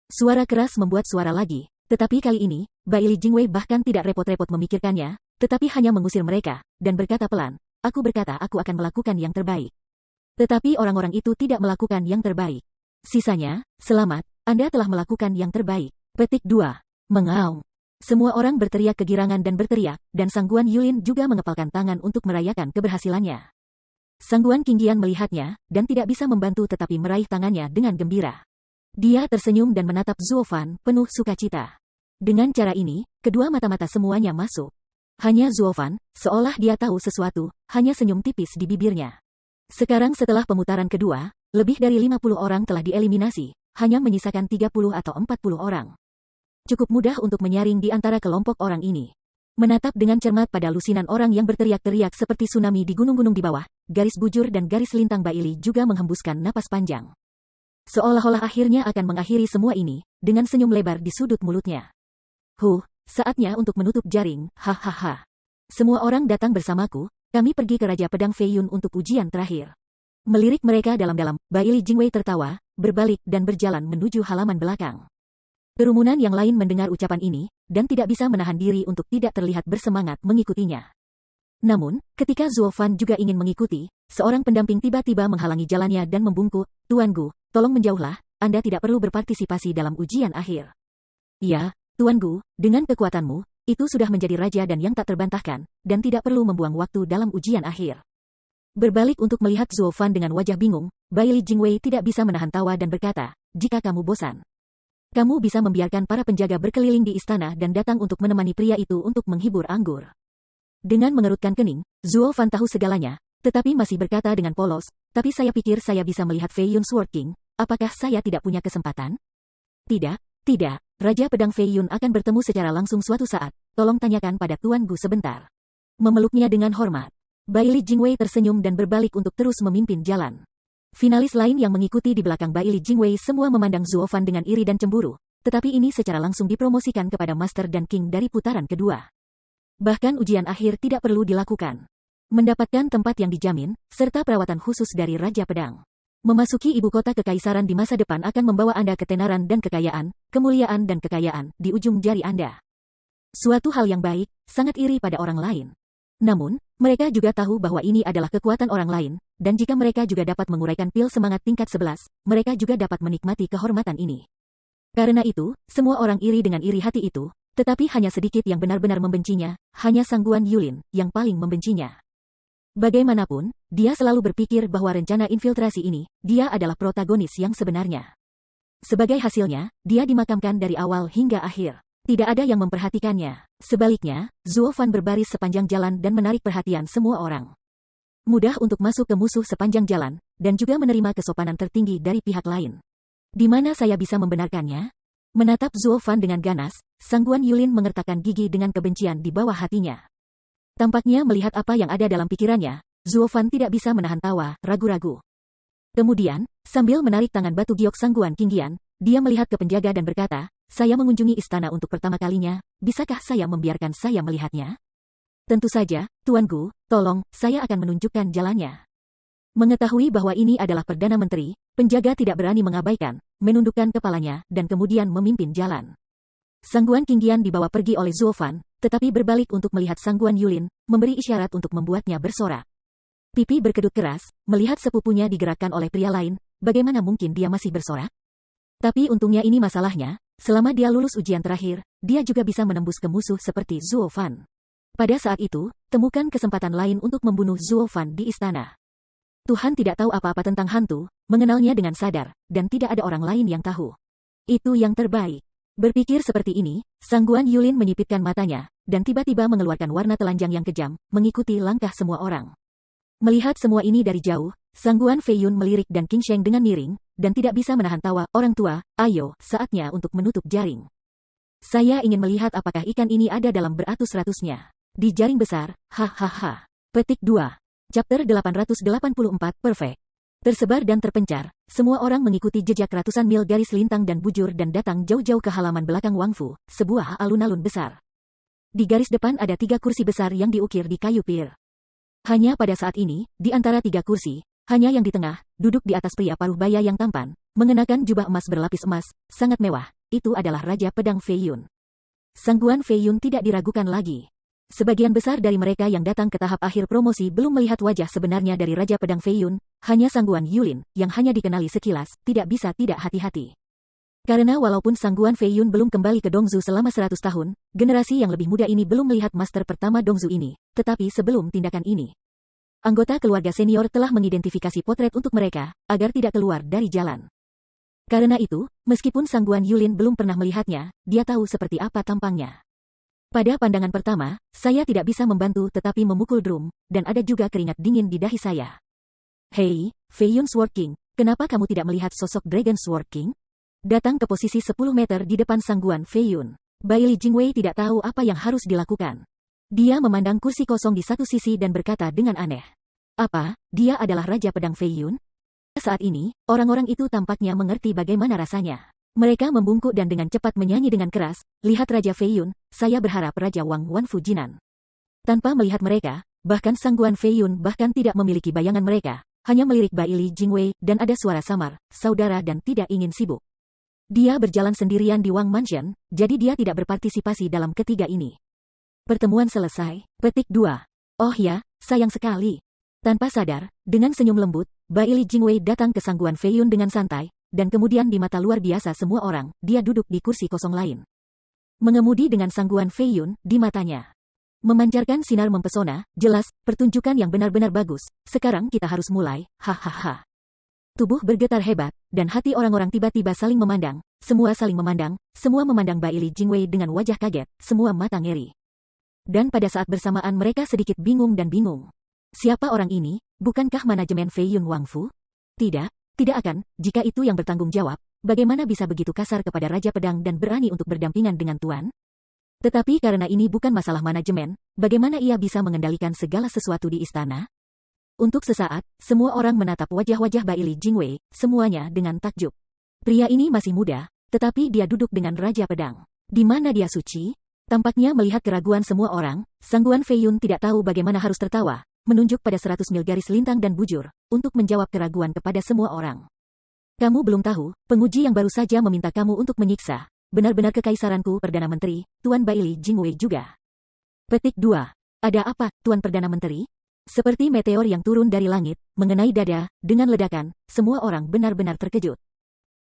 S1: Suara keras membuat suara lagi, tetapi kali ini, Bai Li Jingwei bahkan tidak repot-repot memikirkannya, tetapi hanya mengusir mereka, dan berkata pelan, aku berkata aku akan melakukan yang terbaik. Tetapi orang-orang itu tidak melakukan yang terbaik. Sisanya, selamat, Anda telah melakukan yang terbaik. Petik 2. Mengaum. Semua orang berteriak kegirangan dan berteriak, dan sangguan Yulin juga mengepalkan tangan untuk merayakan keberhasilannya. Sangguan Qingyan melihatnya, dan tidak bisa membantu tetapi meraih tangannya dengan gembira. Dia tersenyum dan menatap Zuofan penuh sukacita. Dengan cara ini, kedua mata-mata semuanya masuk. Hanya Zuofan, seolah dia tahu sesuatu, hanya senyum tipis di bibirnya. Sekarang setelah pemutaran kedua, lebih dari 50 orang telah dieliminasi, hanya menyisakan 30 atau 40 orang. Cukup mudah untuk menyaring di antara kelompok orang ini. Menatap dengan cermat pada lusinan orang yang berteriak-teriak seperti tsunami di gunung-gunung di bawah, garis bujur dan garis lintang Bai Li juga menghembuskan napas panjang. Seolah-olah akhirnya akan mengakhiri semua ini, dengan senyum lebar di sudut mulutnya. Saatnya untuk menutup jaring, hahaha. Semua orang datang bersamaku, kami pergi ke Raja Pedang Feiyun untuk ujian terakhir. Melirik mereka dalam-dalam, Bai Li Jingwei tertawa, berbalik dan berjalan menuju halaman belakang. Kerumunan yang lain mendengar ucapan ini, dan tidak bisa menahan diri untuk tidak terlihat bersemangat mengikutinya. Namun, ketika Zuofan juga ingin mengikuti, seorang pendamping tiba-tiba menghalangi jalannya dan membungkuk, Tuan Gu, tolong menjauhlah, Anda tidak perlu berpartisipasi dalam ujian akhir. Ya, Tuan Gu, dengan kekuatanmu, itu sudah menjadi raja dan yang tak terbantahkan, dan tidak perlu membuang waktu dalam ujian akhir. Berbalik untuk melihat Zuofan dengan wajah bingung, Bai Li Jingwei tidak bisa menahan tawa dan berkata, jika kamu bosan, kamu bisa membiarkan para penjaga berkeliling di istana dan datang untuk menemani pria itu untuk menghibur anggur. Dengan mengerutkan kening, Zuofan tahu segalanya, tetapi masih berkata dengan polos, tapi saya pikir saya bisa melihat Feiyun Sword King, apakah saya tidak punya kesempatan? Tidak, Raja Pedang Feiyun akan bertemu secara langsung suatu saat, tolong tanyakan pada Tuan Gu sebentar. Memeluknya dengan hormat. Bai Li Jingwei tersenyum dan berbalik untuk terus memimpin jalan. Finalis lain yang mengikuti di belakang Bai Li Jingwei semua memandang Zuo Fan dengan iri dan cemburu, tetapi ini secara langsung dipromosikan kepada Master dan King dari putaran kedua. Bahkan ujian akhir tidak perlu dilakukan. Mendapatkan tempat yang dijamin, serta perawatan khusus dari Raja Pedang. Memasuki ibu kota kekaisaran di masa depan akan membawa Anda ketenaran dan kekayaan, kemuliaan dan kekayaan di ujung jari Anda. Suatu hal yang baik, sangat iri pada orang lain. Namun, mereka juga tahu bahwa ini adalah kekuatan orang lain, dan jika mereka juga dapat menguraikan pil semangat tingkat 11, mereka juga dapat menikmati kehormatan ini. Karena itu, semua orang iri dengan iri hati itu, tetapi hanya sedikit yang benar-benar membencinya, hanya Sangguan Yulin yang paling membencinya. Bagaimanapun, dia selalu berpikir bahwa rencana infiltrasi ini, dia adalah protagonis yang sebenarnya. Sebagai hasilnya, dia dimakamkan dari awal hingga akhir. Tidak ada yang memperhatikannya. Sebaliknya, Zuo Fan berbaris sepanjang jalan dan menarik perhatian semua orang. Mudah untuk masuk ke musuh sepanjang jalan, dan juga menerima kesopanan tertinggi dari pihak lain. Di mana saya bisa membenarkannya? Menatap Zuo Fan dengan ganas, Sangguan Yulin mengertakkan gigi dengan kebencian di bawah hatinya. Tampaknya melihat apa yang ada dalam pikirannya, Zuo Fan tidak bisa menahan tawa, ragu-ragu. Kemudian, sambil menarik tangan batu giok Sangguan Qingyan, dia melihat ke penjaga dan berkata, "Saya mengunjungi istana untuk pertama kalinya, bisakah saya membiarkan saya melihatnya?" "Tentu saja, Tuan Gu, tolong, saya akan menunjukkan jalannya." Mengetahui bahwa ini adalah Perdana Menteri, penjaga tidak berani mengabaikan, menundukkan kepalanya, dan kemudian memimpin jalan. Sangguan Qingyan dibawa pergi oleh Zuo Fan, tetapi berbalik untuk melihat Sangguan Yulin, memberi isyarat untuk membuatnya bersorak. Pipi berkedut keras, melihat sepupunya digerakkan oleh pria lain, bagaimana mungkin dia masih bersorak? Tapi untungnya ini masalahnya, selama dia lulus ujian terakhir, dia juga bisa menembus ke musuh seperti Zuo Fan. Pada saat itu, temukan kesempatan lain untuk membunuh Zuo Fan di istana. Tuhan tidak tahu apa-apa tentang hantu, mengenalnya dengan sadar, dan tidak ada orang lain yang tahu. Itu yang terbaik. Berpikir seperti ini, Sangguan Yulin menyipitkan matanya, dan tiba-tiba mengeluarkan warna telanjang yang kejam, mengikuti langkah semua orang. Melihat semua ini dari jauh, Sangguan Feiyun melirik dan Qing Sheng dengan miring, dan tidak bisa menahan tawa. "Orang tua, ayo, saatnya untuk menutup jaring. Saya ingin melihat apakah ikan ini ada dalam beratus-ratusnya. Di jaring besar, hahaha." Petik 2. Chapter 884, Perfect. Tersebar dan terpencar, semua orang mengikuti jejak ratusan mil garis lintang dan bujur dan datang jauh-jauh ke halaman belakang Wang Fu, sebuah alun-alun besar. Di garis depan ada 3 kursi besar yang diukir di kayu pir. Hanya pada saat ini, di antara 3 kursi, hanya yang di tengah, duduk di atas pria paruh baya yang tampan, mengenakan jubah emas berlapis emas, sangat mewah, itu adalah Raja Pedang Feiyun. Sangguan Feiyun tidak diragukan lagi. Sebagian besar dari mereka yang datang ke tahap akhir promosi belum melihat wajah sebenarnya dari Raja Pedang Feiyun, hanya Sangguan Yulin, yang hanya dikenali sekilas, tidak bisa tidak hati-hati. Karena walaupun Sangguan Feiyun belum kembali ke Dongzu selama 100 tahun, generasi yang lebih muda ini belum melihat master pertama Dongzu ini, tetapi sebelum tindakan ini, anggota keluarga senior telah mengidentifikasi potret untuk mereka, agar tidak keluar dari jalan. Karena itu, meskipun Sangguan Yulin belum pernah melihatnya, dia tahu seperti apa tampangnya. Pada pandangan pertama, saya tidak bisa membantu tetapi memukul drum, dan ada juga keringat dingin di dahi saya. "Hei, Feiyun Sword King, kenapa kamu tidak melihat sosok Dragon Sword King?" Datang ke posisi 10 meter di depan Sangguan Feiyun. Bai Li Jingwei tidak tahu apa yang harus dilakukan. Dia memandang kursi kosong di satu sisi dan berkata dengan aneh. "Apa, dia adalah Raja Pedang Feiyun?" Saat ini, orang-orang itu tampaknya mengerti bagaimana rasanya. Mereka membungkuk dan dengan cepat menyanyi dengan keras, "Lihat Raja Feiyun, saya berharap Raja Wang Wanfu Jinan." Tanpa melihat mereka, bahkan Sangguan Feiyun bahkan tidak memiliki bayangan mereka, hanya melirik Bai Li Jingwei, dan ada suara samar, "Saudara dan tidak ingin sibuk." Dia berjalan sendirian di Wang Mansion, jadi dia tidak berpartisipasi dalam ketiga ini. Pertemuan selesai. Petik 2. Oh ya, sayang sekali. Tanpa sadar, dengan senyum lembut, Bai Li Jingwei datang ke Sangguan Feiyun dengan santai, dan kemudian di mata luar biasa semua orang, dia duduk di kursi kosong lain. Mengemudi dengan Sangguan Feiyun di matanya. Memancarkan sinar mempesona, jelas, pertunjukan yang benar-benar bagus. Sekarang kita harus mulai, hahaha. Tubuh bergetar hebat, dan hati orang-orang tiba-tiba saling memandang, semua saling memandang, semua memandang Bai Li Jingwei dengan wajah kaget, semua mata ngeri. Dan pada saat bersamaan mereka sedikit bingung dan bingung. Siapa orang ini? Bukankah manajemen Feiyun Wangfu? Tidak. Tidak akan, jika itu yang bertanggung jawab, bagaimana bisa begitu kasar kepada Raja Pedang dan berani untuk berdampingan dengan Tuan? Tetapi karena ini bukan masalah manajemen, bagaimana ia bisa mengendalikan segala sesuatu di istana? Untuk sesaat, semua orang menatap wajah-wajah Baili Jingwei, semuanya dengan takjub. Pria ini masih muda, tetapi dia duduk dengan Raja Pedang. Di mana dia suci? Tampaknya melihat keraguan semua orang, Sangguan Feiyun tidak tahu bagaimana harus tertawa, menunjuk pada 100 mil garis lintang dan bujur, untuk menjawab keraguan kepada semua orang. Kamu belum tahu, penguji yang baru saja meminta kamu untuk menyiksa. Benar-benar kekaisaranku, Perdana Menteri, Tuan Baili Jingwei juga. Petik 2. Ada apa, Tuan Perdana Menteri? Seperti meteor yang turun dari langit, mengenai dada, dengan ledakan, semua orang benar-benar terkejut.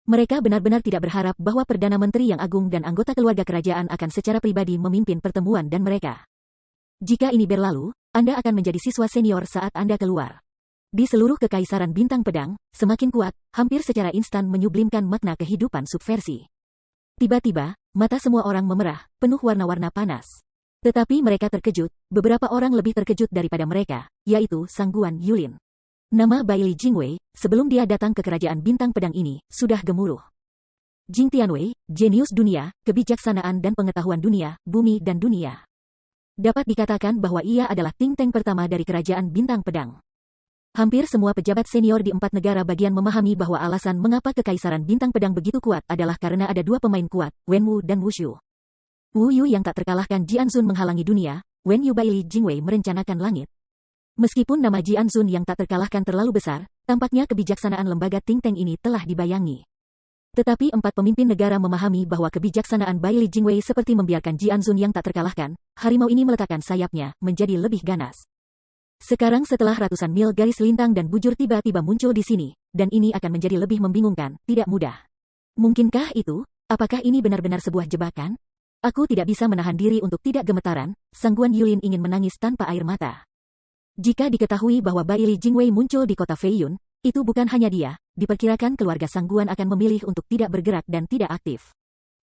S1: Mereka benar-benar tidak berharap bahwa Perdana Menteri yang agung dan anggota keluarga kerajaan akan secara pribadi memimpin pertemuan dan mereka. Jika ini berlalu, Anda akan menjadi siswa senior saat Anda keluar. Di seluruh kekaisaran bintang pedang, semakin kuat, hampir secara instan menyublimkan makna kehidupan subversi. Tiba-tiba, mata semua orang memerah, penuh warna-warna panas. Tetapi mereka terkejut, beberapa orang lebih terkejut daripada mereka, yaitu Sangguan Yulin. Nama Baili Jingwei, sebelum dia datang ke kerajaan bintang pedang ini, sudah gemuruh. Jing Tianwei, jenius dunia, kebijaksanaan dan pengetahuan dunia, bumi dan dunia. Dapat dikatakan bahwa ia adalah think tank pertama dari kerajaan bintang pedang. Hampir semua pejabat senior di 4 negara bagian memahami bahwa alasan mengapa kekaisaran bintang pedang begitu kuat adalah karena ada 2 pemain kuat, Wenwu dan Wushu. Wu Yu yang tak terkalahkan Jianzun menghalangi dunia, Wen Yu Baili Jingwei merencanakan langit. Meskipun nama Jianzun yang tak terkalahkan terlalu besar, tampaknya kebijaksanaan lembaga think tank ini telah dibayangi. Tetapi 4 pemimpin negara memahami bahwa kebijaksanaan Baili Jingwei seperti membiarkan Jianzun yang tak terkalahkan, harimau ini meletakkan sayapnya, menjadi lebih ganas. Sekarang setelah ratusan mil garis lintang dan bujur tiba-tiba muncul di sini, dan ini akan menjadi lebih membingungkan, tidak mudah. Mungkinkah itu? Apakah ini benar-benar sebuah jebakan? Aku tidak bisa menahan diri untuk tidak gemetaran, Sangguan Yulin ingin menangis tanpa air mata. Jika diketahui bahwa Baili Jingwei muncul di kota Feiyun, itu bukan hanya dia, diperkirakan keluarga Sangguan akan memilih untuk tidak bergerak dan tidak aktif.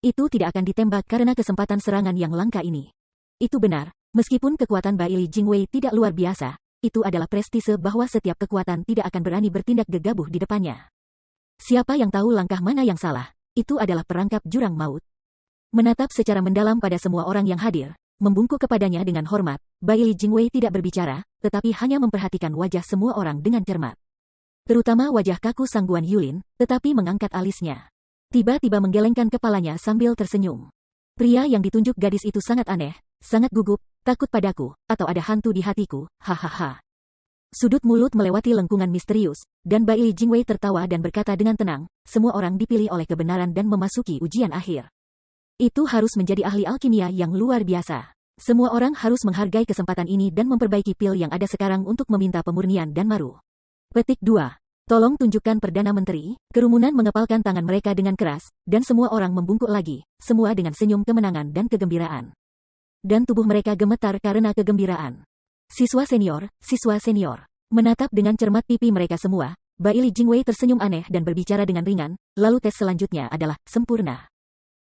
S1: Itu tidak akan ditembak karena kesempatan serangan yang langka ini. Itu benar. Meskipun kekuatan Baili Jingwei tidak luar biasa, itu adalah prestise bahwa setiap kekuatan tidak akan berani bertindak gegabah di depannya. Siapa yang tahu langkah mana yang salah? Itu adalah perangkap jurang maut. Menatap secara mendalam pada semua orang yang hadir, membungkuk kepadanya dengan hormat, Baili Jingwei tidak berbicara, tetapi hanya memperhatikan wajah semua orang dengan cermat. Terutama wajah kaku Sangguan Yulin, tetapi mengangkat alisnya. Tiba-tiba menggelengkan kepalanya sambil tersenyum. Pria yang ditunjuk gadis itu sangat aneh, sangat gugup, takut padaku, atau ada hantu di hatiku, hahaha. Sudut mulut melewati lengkungan misterius, dan Baili Jingwei tertawa dan berkata dengan tenang, semua orang dipilih oleh kebenaran dan memasuki ujian akhir. Itu harus menjadi ahli alkimia yang luar biasa. Semua orang harus menghargai kesempatan ini dan memperbaiki pil yang ada sekarang untuk meminta pemurnian dan maru. Petik 2. Tolong tunjukkan Perdana Menteri. Kerumunan mengepalkan tangan mereka dengan keras, dan semua orang membungkuk lagi, semua dengan senyum kemenangan dan kegembiraan. Dan tubuh mereka gemetar karena kegembiraan. Siswa senior, menatap dengan cermat pipi mereka semua, Baili Jingwei tersenyum aneh dan berbicara dengan ringan, lalu tes selanjutnya adalah, sempurna.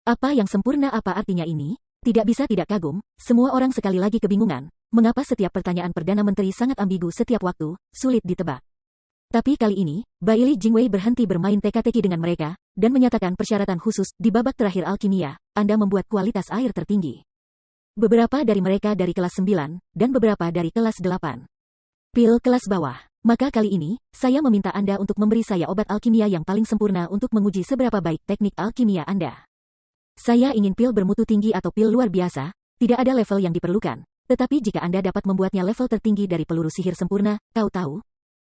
S1: Apa yang sempurna, apa artinya ini? Tidak bisa tidak kagum, semua orang sekali lagi kebingungan, mengapa setiap pertanyaan Perdana Menteri sangat ambigu setiap waktu, sulit ditebak. Tapi kali ini, Baili Jingwei berhenti bermain teka-teki dengan mereka, dan menyatakan persyaratan khusus, di babak terakhir alkimia, Anda membuat kualitas air tertinggi. Beberapa dari mereka dari kelas 9, dan beberapa dari kelas 8. Pil kelas bawah. Maka kali ini, saya meminta Anda untuk memberi saya obat alkimia yang paling sempurna untuk menguji seberapa baik teknik alkimia Anda. Saya ingin pil bermutu tinggi atau pil luar biasa, tidak ada level yang diperlukan. Tetapi jika Anda dapat membuatnya level tertinggi dari peluru sihir sempurna, kau tahu?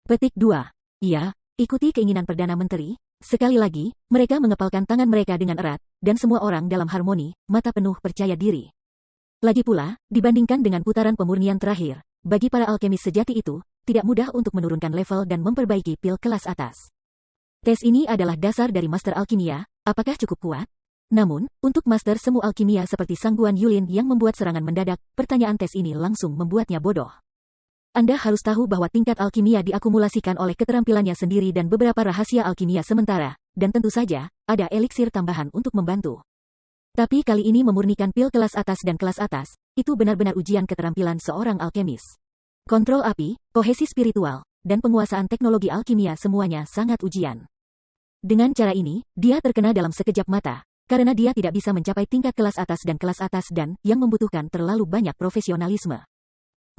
S1: Petik 2. Iya, ikuti keinginan Perdana Menteri. Sekali lagi, mereka mengepalkan tangan mereka dengan erat, dan semua orang dalam harmoni, mata penuh percaya diri. Lagi pula, dibandingkan dengan putaran pemurnian terakhir, bagi para alkemis sejati itu, tidak mudah untuk menurunkan level dan memperbaiki pil kelas atas. Tes ini adalah dasar dari Master Alkimia, apakah cukup kuat? Namun, untuk Master Semu Alkimia seperti Sangguan Yulin yang membuat serangan mendadak, pertanyaan tes ini langsung membuatnya bodoh. Anda harus tahu bahwa tingkat alkimia diakumulasikan oleh keterampilannya sendiri dan beberapa rahasia alkimia sementara, dan tentu saja, ada eliksir tambahan untuk membantu. Tapi kali ini memurnikan pil kelas atas dan kelas atas, itu benar-benar ujian keterampilan seorang alkemis. Kontrol api, kohesi spiritual, dan penguasaan teknologi alkimia semuanya sangat ujian. Dengan cara ini, dia terkena dalam sekejap mata, karena dia tidak bisa mencapai tingkat kelas atas dan yang membutuhkan terlalu banyak profesionalisme.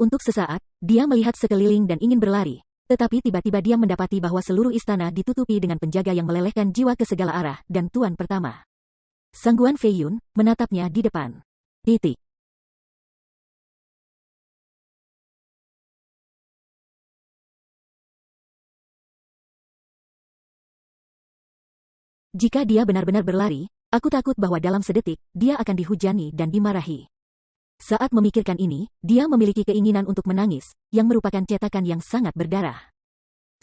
S1: Untuk sesaat, dia melihat sekeliling dan ingin berlari, tetapi tiba-tiba dia mendapati bahwa seluruh istana ditutupi dengan penjaga yang melelehkan jiwa ke segala arah, dan tuan pertama, Sangguan Fei Yun, menatapnya di depan. Titik. Jika dia benar-benar berlari, aku takut bahwa dalam sedetik, dia akan dihujani dan dimarahi. Saat memikirkan ini, dia memiliki keinginan untuk menangis, yang merupakan cetakan yang sangat berdarah.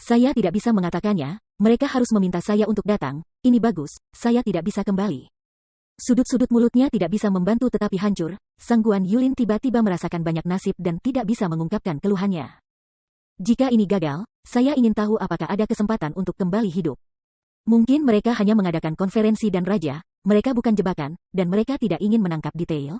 S1: Saya tidak bisa mengatakannya, mereka harus meminta saya untuk datang, ini bagus, saya tidak bisa kembali. Sudut-sudut mulutnya tidak bisa membantu tetapi hancur, Sangguan Yulin tiba-tiba merasakan banyak nasib dan tidak bisa mengungkapkan keluhannya. Jika ini gagal, saya ingin tahu apakah ada kesempatan untuk kembali hidup. Mungkin mereka hanya mengadakan konferensi dan raja, mereka bukan jebakan, dan mereka tidak ingin menangkap detail.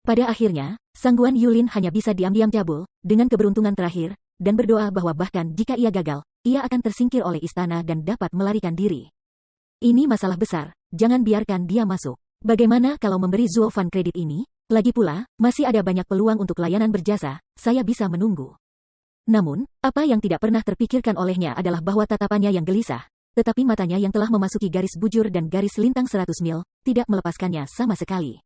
S1: Pada akhirnya, Sangguan Yulin hanya bisa diam-diam cabul, dengan keberuntungan terakhir, dan berdoa bahwa bahkan jika ia gagal, ia akan tersingkir oleh istana dan dapat melarikan diri. Ini masalah besar, jangan biarkan dia masuk. Bagaimana kalau memberi Zuo Fan kredit ini? Lagi pula, masih ada banyak peluang untuk layanan berjasa, saya bisa menunggu. Namun, apa yang tidak pernah terpikirkan olehnya adalah bahwa tatapannya yang gelisah, tetapi matanya yang telah memasuki garis bujur dan garis lintang 100 mil, tidak melepaskannya sama sekali.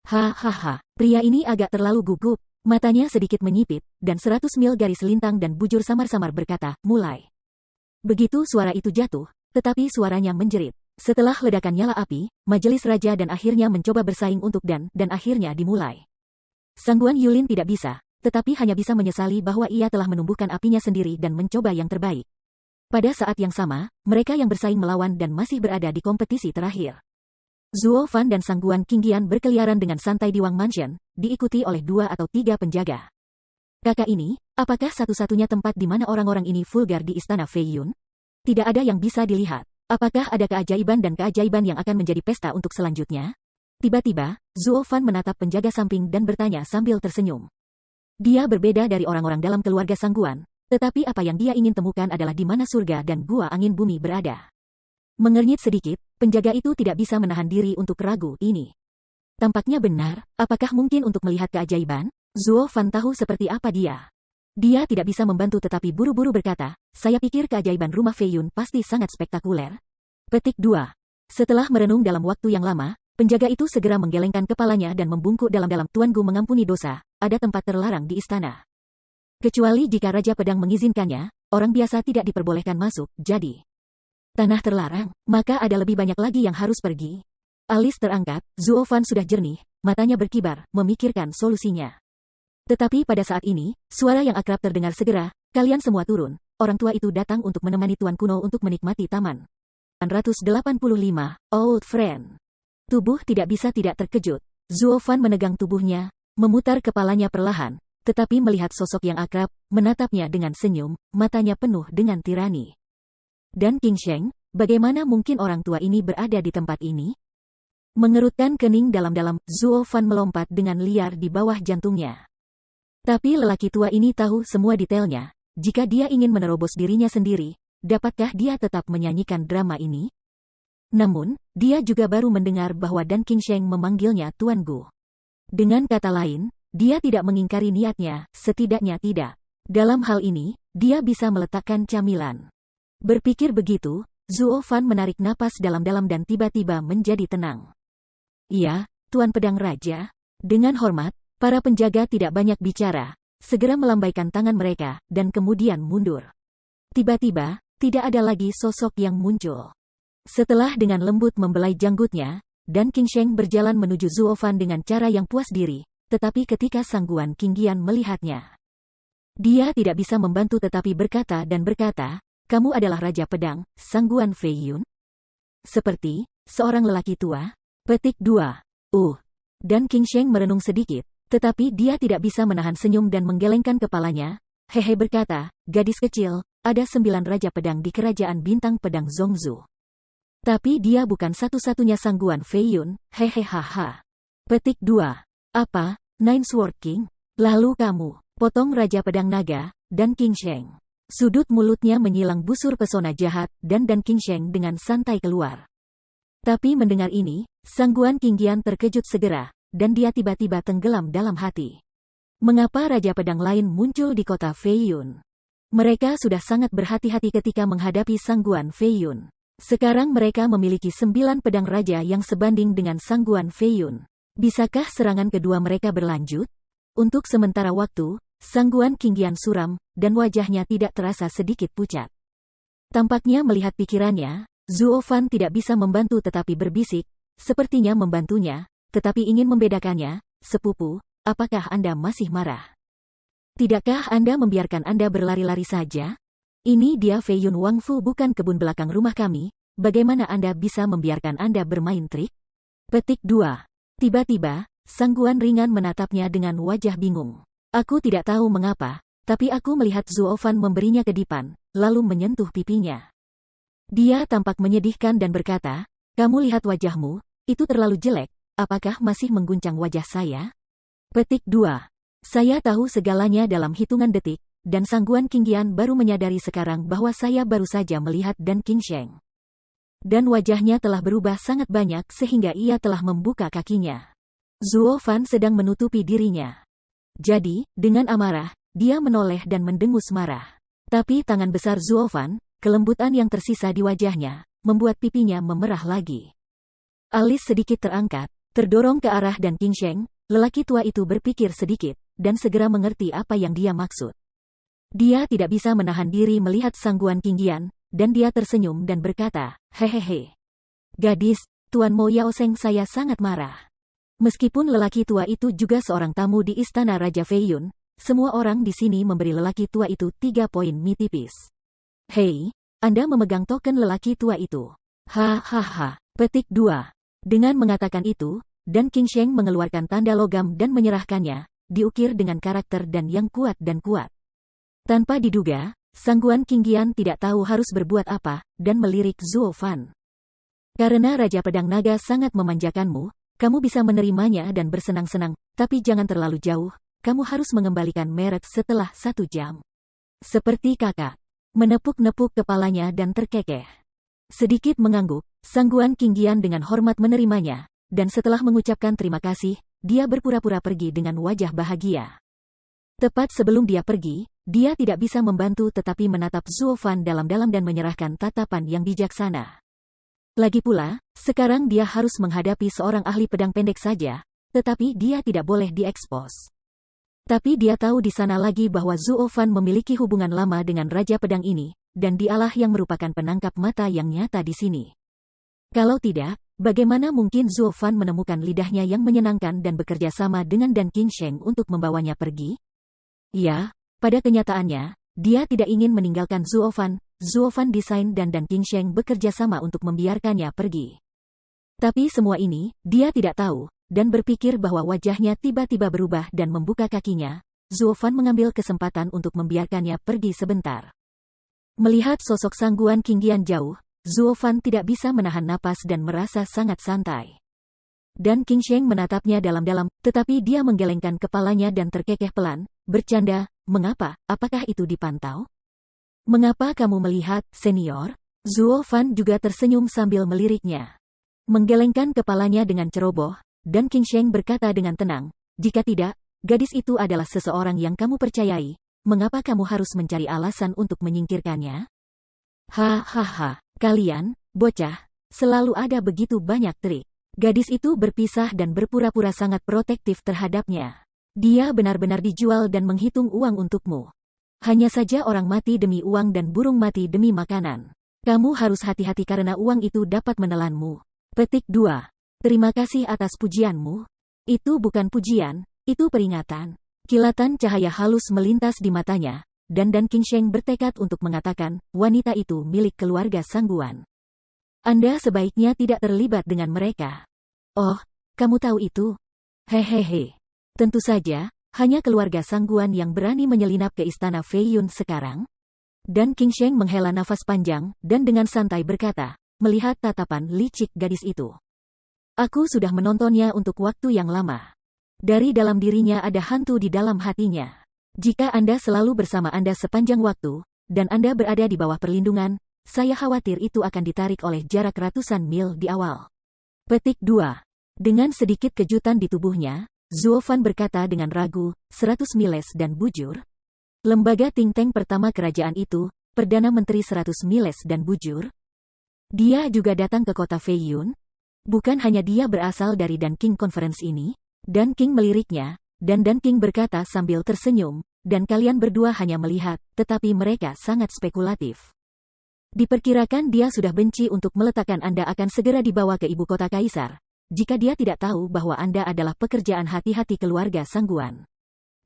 S1: Hahaha, pria ini agak terlalu gugup, matanya sedikit menyipit, dan 100 mil garis lintang dan bujur samar-samar berkata, mulai. Begitu suara itu jatuh, tetapi suaranya menjerit. Setelah ledakan nyala api, majelis raja dan akhirnya mencoba bersaing untuk dan akhirnya dimulai. Sangguan Yulin tidak bisa, tetapi hanya bisa menyesali bahwa ia telah menumbuhkan apinya sendiri dan mencoba yang terbaik. Pada saat yang sama, mereka yang bersaing melawan dan masih berada di kompetisi terakhir. Zuo Fan dan Sangguan Qingyan berkeliaran dengan santai di Wang Mansion, diikuti oleh 2 atau 3 penjaga. Kakak ini, apakah satu-satunya tempat di mana orang-orang ini vulgar di istana Fei Yun? Tidak ada yang bisa dilihat. Apakah ada keajaiban dan keajaiban yang akan menjadi pesta untuk selanjutnya? Tiba-tiba, Zuo Fan menatap penjaga samping dan bertanya sambil tersenyum. Dia berbeda dari orang-orang dalam keluarga Sangguan. Tetapi apa yang dia ingin temukan adalah di mana surga dan gua angin bumi berada. Mengernyit sedikit, penjaga itu tidak bisa menahan diri untuk ragu ini. Tampaknya benar, apakah mungkin untuk melihat keajaiban? Zuo Fan tahu seperti apa dia. Dia tidak bisa membantu tetapi buru-buru berkata, saya pikir keajaiban rumah Fei Yun pasti sangat spektakuler. Petik 2. Setelah merenung dalam waktu yang lama, penjaga itu segera menggelengkan kepalanya dan membungkuk dalam-dalam. Tuan Gu mengampuni dosa, ada tempat terlarang di istana. Kecuali jika Raja Pedang mengizinkannya, orang biasa tidak diperbolehkan masuk, jadi tanah terlarang, maka ada lebih banyak lagi yang harus pergi. Alis terangkat, Zuo Fan sudah jernih, matanya berkibar, memikirkan solusinya. Tetapi pada saat ini, suara yang akrab terdengar segera, kalian semua turun, orang tua itu datang untuk menemani Tuan Kuno untuk menikmati taman. 185, Old Friend. Tubuh tidak bisa tidak terkejut, Zuo Fan menegang tubuhnya, memutar kepalanya perlahan, tetapi melihat sosok yang akrab, menatapnya dengan senyum, matanya penuh dengan tirani. Dan King Sheng, bagaimana mungkin orang tua ini berada di tempat ini? Mengerutkan kening dalam-dalam, Zuo Fan melompat dengan liar di bawah jantungnya. Tapi lelaki tua ini tahu semua detailnya, jika dia ingin menerobos dirinya sendiri, dapatkah dia tetap menyanyikan drama ini? Namun, dia juga baru mendengar bahwa Dan King Sheng memanggilnya Tuan Gu. Dengan kata lain, dia tidak mengingkari niatnya, setidaknya tidak. Dalam hal ini, dia bisa meletakkan camilan. Berpikir begitu, Zuo Fan menarik napas dalam-dalam dan tiba-tiba menjadi tenang. Iya, Tuan Pedang Raja. Dengan hormat, para penjaga tidak banyak bicara, segera melambaikan tangan mereka, dan kemudian mundur. Tiba-tiba, tidak ada lagi sosok yang muncul. Setelah dengan lembut membelai janggutnya, Dan King Sheng berjalan menuju Zuo Fan dengan cara yang puas diri. Tetapi ketika Sangguan Qingyan melihatnya, dia tidak bisa membantu tetapi berkata, kamu adalah Raja Pedang, Sangguan Fei Yun? Seperti seorang lelaki tua. Petik 2. Dan King Sheng merenung sedikit, tetapi dia tidak bisa menahan senyum dan menggelengkan kepalanya. Hehe berkata, gadis kecil, ada 9 Raja Pedang di kerajaan bintang pedang Zhongzhou. Tapi dia bukan satu-satunya Sangguan Fei Yun, hehehaha. Petik 2. Apa? Nine Sword King? Lalu kamu, potong Raja Pedang Naga, dan King Sheng. Sudut mulutnya menyilang busur pesona jahat, dan King Sheng dengan santai keluar. Tapi mendengar ini, Sangguan Qingqian terkejut segera, dan dia tiba-tiba tenggelam dalam hati. Mengapa Raja Pedang lain muncul di kota Feiyun? Mereka sudah sangat berhati-hati ketika menghadapi Sangguan Feiyun. Sekarang mereka memiliki 9 pedang raja yang sebanding dengan Sangguan Feiyun. Bisakah serangan kedua mereka berlanjut? Untuk sementara waktu, Sangguan Qingqian suram, dan wajahnya tidak terasa sedikit pucat. Tampaknya melihat pikirannya, Zuo Fan tidak bisa membantu tetapi berbisik, sepertinya membantunya, tetapi ingin membedakannya. Sepupu, apakah Anda masih marah? Tidakkah Anda membiarkan Anda berlari-lari saja? Ini dia Feiyun Wangfu, bukan kebun belakang rumah kami. Bagaimana Anda bisa membiarkan Anda bermain trik? Petik 2. Tiba-tiba, Sangguan ringan menatapnya dengan wajah bingung. Aku tidak tahu mengapa, tapi aku melihat Zuo Fan memberinya kedipan, lalu menyentuh pipinya. Dia tampak menyedihkan dan berkata, "Kamu lihat wajahmu, itu terlalu jelek, apakah masih mengguncang wajah saya?" Petik 2. Saya tahu segalanya dalam hitungan detik, dan Sangguan Qingqian baru menyadari sekarang bahwa saya baru saja melihat Dan Qingsheng. Dan wajahnya telah berubah sangat banyak sehingga ia telah membuka kakinya. Zuo Fan sedang menutupi dirinya. Jadi, dengan amarah, dia menoleh dan mendengus marah. Tapi tangan besar Zuo Fan, kelembutan yang tersisa di wajahnya, membuat pipinya memerah lagi. Alis sedikit terangkat, terdorong ke arah Dan Qingsheng. Lelaki tua itu berpikir sedikit, dan segera mengerti apa yang dia maksud. Dia tidak bisa menahan diri melihat Sangguan Qingqian, dan dia tersenyum dan berkata, "Hehehe. Gadis, Tuan Mo Yaoseng, saya sangat marah." Meskipun lelaki tua itu juga seorang tamu di istana Raja Feiyun, semua orang di sini memberi lelaki tua itu 3 poin mi tipis. "Hei, Anda memegang token lelaki tua itu." Hahaha. Petik 2. Dengan mengatakan itu, Dan Qingsheng mengeluarkan tanda logam dan menyerahkannya, diukir dengan karakter dan yang kuat dan kuat. Tanpa diduga, Sangguan Qingqian tidak tahu harus berbuat apa, dan melirik Zuo Fan. "Karena Raja Pedang Naga sangat memanjakanmu, kamu bisa menerimanya dan bersenang-senang, tapi jangan terlalu jauh, kamu harus mengembalikan merek setelah 1 jam. Seperti kakak." Menepuk-nepuk kepalanya dan terkekeh. Sedikit mengangguk, Sangguan Qingqian dengan hormat menerimanya, dan setelah mengucapkan terima kasih, dia berpura-pura pergi dengan wajah bahagia. Tepat sebelum dia pergi, dia tidak bisa membantu tetapi menatap Zuo Fan dalam-dalam dan menyerahkan tatapan yang bijaksana. Lagi pula, sekarang dia harus menghadapi seorang ahli pedang pendek saja, tetapi dia tidak boleh diekspos. Tapi dia tahu di sana lagi bahwa Zuo Fan memiliki hubungan lama dengan Raja Pedang ini, dan dialah yang merupakan penangkap mata yang nyata di sini. Kalau tidak, bagaimana mungkin Zuo Fan menemukan lidahnya yang menyenangkan dan bekerja sama dengan Dan Qingsheng untuk membawanya pergi? Ya, pada kenyataannya, dia tidak ingin meninggalkan Zuo Fan. Zuo Fan desain dan Dan Qingsheng bekerja sama untuk membiarkannya pergi. Tapi semua ini, dia tidak tahu, dan berpikir bahwa wajahnya tiba-tiba berubah dan membuka kakinya. Zuo Fan mengambil kesempatan untuk membiarkannya pergi sebentar. Melihat sosok Sangguan Qingqian jauh, Zuo Fan tidak bisa menahan napas dan merasa sangat santai. Dan Qingsheng menatapnya dalam-dalam, tetapi dia menggelengkan kepalanya dan terkekeh pelan, bercanda, "Mengapa? Apakah itu dipantau? Mengapa kamu melihat, senior?" Zuo Fan juga tersenyum sambil meliriknya. Menggelengkan kepalanya dengan ceroboh, dan Qingsheng berkata dengan tenang, "Jika tidak, gadis itu adalah seseorang yang kamu percayai, mengapa kamu harus mencari alasan untuk menyingkirkannya?" Hahaha. Kalian, bocah, selalu ada begitu banyak trik. Gadis itu berpisah dan berpura-pura sangat protektif terhadapnya. Dia benar-benar dijual dan menghitung uang untukmu. Hanya saja orang mati demi uang dan burung mati demi makanan. Kamu harus hati-hati karena uang itu dapat menelanmu. Petik 2. Terima kasih atas pujianmu. Itu bukan pujian, itu peringatan. Kilatan cahaya halus melintas di matanya, dan Dan Qingsheng bertekad untuk mengatakan, wanita itu milik keluarga Sangguan. Anda sebaiknya tidak terlibat dengan mereka. Oh, kamu tahu itu? Hehehe. Tentu saja, hanya keluarga Sangguan yang berani menyelinap ke istana Feiyun sekarang. Dan Qingsheng menghela nafas panjang, dan dengan santai berkata, melihat tatapan licik gadis itu. Aku sudah menontonnya untuk waktu yang lama. Dari dalam dirinya ada hantu di dalam hatinya. Jika Anda selalu bersama Anda sepanjang waktu, dan Anda berada di bawah perlindungan, saya khawatir itu akan ditarik oleh jarak ratusan mil di awal. Petik 2. Dengan sedikit kejutan di tubuhnya, Zuo Fan berkata dengan ragu, 100 miles dan bujur. Lembaga think tank pertama kerajaan itu, Perdana Menteri 100 miles dan bujur. Dia juga datang ke kota Feiyun. Bukan hanya dia berasal dari Dan King Conference ini. Dan King meliriknya, dan King berkata sambil tersenyum, dan kalian berdua hanya melihat, tetapi mereka sangat spekulatif. Diperkirakan dia sudah benci untuk meletakkan Anda akan segera dibawa ke ibu kota kaisar. Jika dia tidak tahu bahwa Anda adalah pekerjaan hati-hati keluarga Sangguan.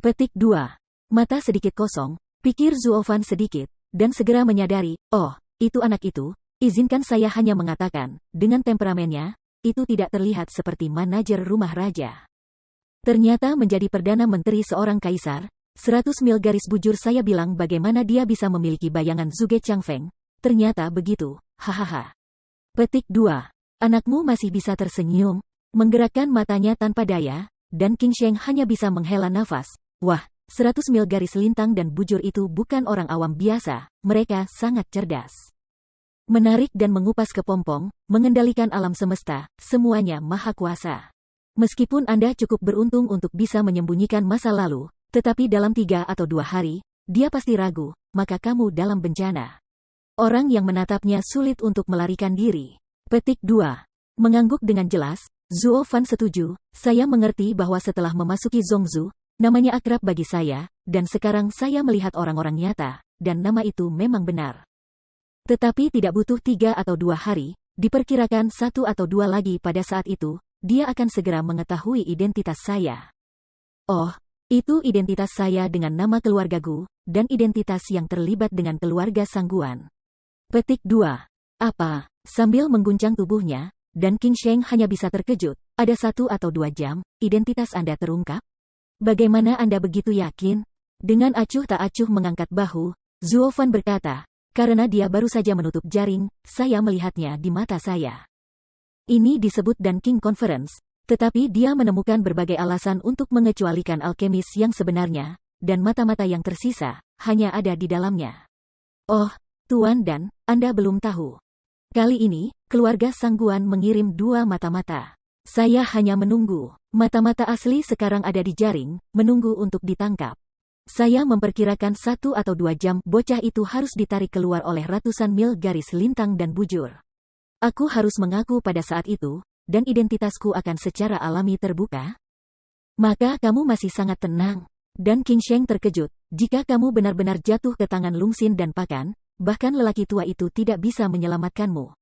S1: Petik 2. Mata sedikit kosong, pikir Zuo Fan sedikit, dan segera menyadari, oh, itu anak itu, izinkan saya hanya mengatakan, dengan temperamennya, itu tidak terlihat seperti manajer rumah raja. Ternyata menjadi Perdana Menteri seorang kaisar, 100 mil garis bujur saya bilang bagaimana dia bisa memiliki bayangan Zhuge Changfeng, ternyata begitu, hahaha. Petik 2. Anakmu masih bisa tersenyum, menggerakkan matanya tanpa daya, dan King Sheng hanya bisa menghela nafas. Wah, 100 mil garis lintang dan bujur itu bukan orang awam biasa, mereka sangat cerdas. Menarik dan mengupas kepompong, mengendalikan alam semesta, semuanya maha kuasa. Meskipun Anda cukup beruntung untuk bisa menyembunyikan masa lalu, tetapi dalam 3 atau 2 hari, dia pasti ragu, maka kamu dalam bencana. Orang yang menatapnya sulit untuk melarikan diri. Petik 2. Mengangguk dengan jelas, Zuo Fan setuju, saya mengerti bahwa setelah memasuki Zhongzhou, namanya akrab bagi saya, dan sekarang saya melihat orang-orang nyata, dan nama itu memang benar. Tetapi tidak butuh 3 atau 2 hari, diperkirakan 1 atau 2 lagi pada saat itu, dia akan segera mengetahui identitas saya. Oh, itu identitas saya dengan nama keluargaku, dan identitas yang terlibat dengan keluarga Sangguan. Petik 2. Apa? Sambil mengguncang tubuhnya, dan King Sheng hanya bisa terkejut, ada 1 atau 2 jam, identitas Anda terungkap? Bagaimana Anda begitu yakin? Dengan acuh tak acuh mengangkat bahu, Zuo Fan berkata, karena dia baru saja menutup jaring, saya melihatnya di mata saya. Ini disebut Dan King Conference, tetapi dia menemukan berbagai alasan untuk mengecualikan alkemis yang sebenarnya, dan mata-mata yang tersisa, hanya ada di dalamnya. Oh, Tuan Dan, Anda belum tahu. Kali ini, keluarga Sangguan mengirim 2 mata-mata. Saya hanya menunggu. Mata-mata asli sekarang ada di jaring, menunggu untuk ditangkap. Saya memperkirakan 1 atau 2 jam bocah itu harus ditarik keluar oleh ratusan mil garis lintang dan bujur. Aku harus mengaku pada saat itu, dan identitasku akan secara alami terbuka. Maka kamu masih sangat tenang. Dan King Sheng terkejut, jika kamu benar-benar jatuh ke tangan Lung Xin dan Pakan, bahkan lelaki tua itu tidak bisa menyelamatkanmu.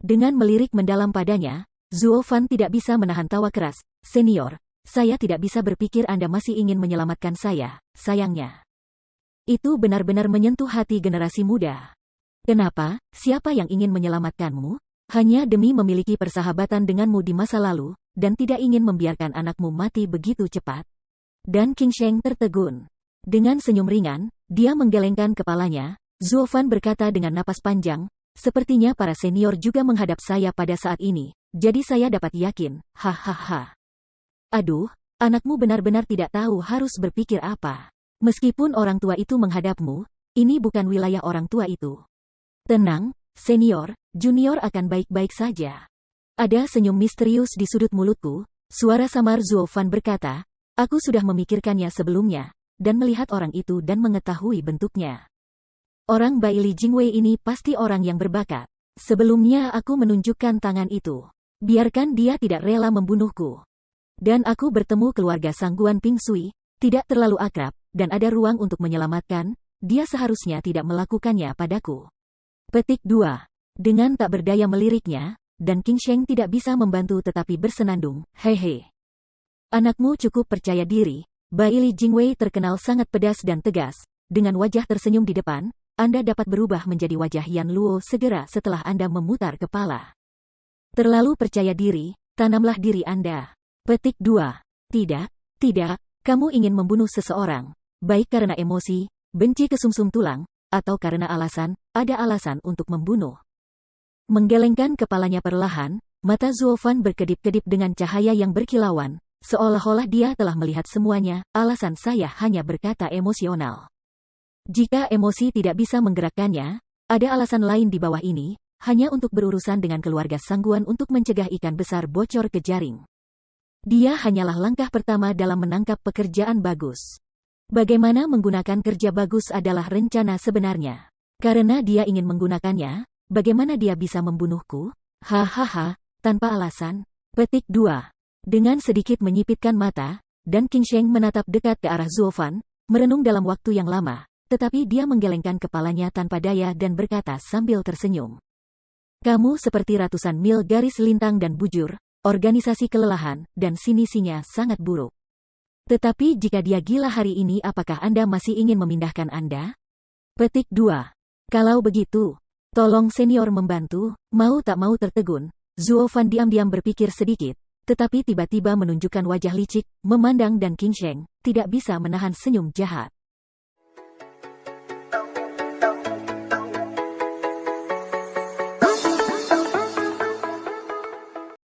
S1: Dengan melirik mendalam padanya, Zuo Fan tidak bisa menahan tawa keras. Senior, saya tidak bisa berpikir Anda masih ingin menyelamatkan saya, sayangnya. Itu benar-benar menyentuh hati generasi muda. Kenapa? Siapa yang ingin menyelamatkanmu? Hanya demi memiliki persahabatan denganmu di masa lalu, dan tidak ingin membiarkan anakmu mati begitu cepat. Dan King Sheng tertegun. Dengan senyum ringan, dia menggelengkan kepalanya. Zuo Fan berkata dengan napas panjang, sepertinya para senior juga menghadap saya pada saat ini, jadi saya dapat yakin, hahaha. Aduh, anakmu benar-benar tidak tahu harus berpikir apa. Meskipun orang tua itu menghadapmu, ini bukan wilayah orang tua itu. Tenang, senior, junior akan baik-baik saja. Ada senyum misterius di sudut mulutku, suara samar Zuo Fan berkata, aku sudah memikirkannya sebelumnya, dan melihat orang itu dan mengetahui bentuknya. Orang Baili Jingwei ini pasti orang yang berbakat. Sebelumnya aku menunjukkan tangan itu. Biarkan dia tidak rela membunuhku. Dan aku bertemu keluarga Sangguan Ping Sui, tidak terlalu akrab, dan ada ruang untuk menyelamatkan, dia seharusnya tidak melakukannya padaku. Petik 2. Dengan tak berdaya meliriknya, dan King Sheng tidak bisa membantu tetapi bersenandung, hehe. Anakmu cukup percaya diri. Baili Jingwei terkenal sangat pedas dan tegas, dengan wajah tersenyum di depan, Anda dapat berubah menjadi wajah Yan Luo segera setelah Anda memutar kepala. Terlalu percaya diri, tanamlah diri Anda. Petik 2. Tidak, kamu ingin membunuh seseorang, baik karena emosi, benci ke sumsum tulang, atau karena ada alasan untuk membunuh. Menggelengkan kepalanya perlahan, mata Zuo Fan berkedip-kedip dengan cahaya yang berkilauan, seolah-olah dia telah melihat semuanya, alasan saya hanya berkata emosional. Jika emosi tidak bisa menggerakkannya, ada alasan lain di bawah ini, hanya untuk berurusan dengan keluarga Sangguan untuk mencegah ikan besar bocor ke jaring. Dia hanyalah langkah pertama dalam menangkap pekerjaan bagus. Bagaimana menggunakan kerja bagus adalah rencana sebenarnya. Karena dia ingin menggunakannya, bagaimana dia bisa membunuhku? Hahaha, tanpa alasan. Petik 2. Dengan sedikit menyipitkan mata, dan King Sheng menatap dekat ke arah Zuofan, merenung dalam waktu yang lama, tetapi dia menggelengkan kepalanya tanpa daya dan berkata sambil tersenyum. Kamu seperti ratusan mil garis lintang dan bujur, organisasi kelelahan, dan sinisinya sangat buruk. Tetapi jika dia gila hari ini, apakah Anda masih ingin memindahkan Anda? Petik 2. Kalau begitu, tolong senior membantu. Mau tak mau tertegun, Zuofan diam-diam berpikir sedikit, tetapi tiba-tiba menunjukkan wajah licik, memandang dan King Sheng tidak bisa menahan senyum jahat.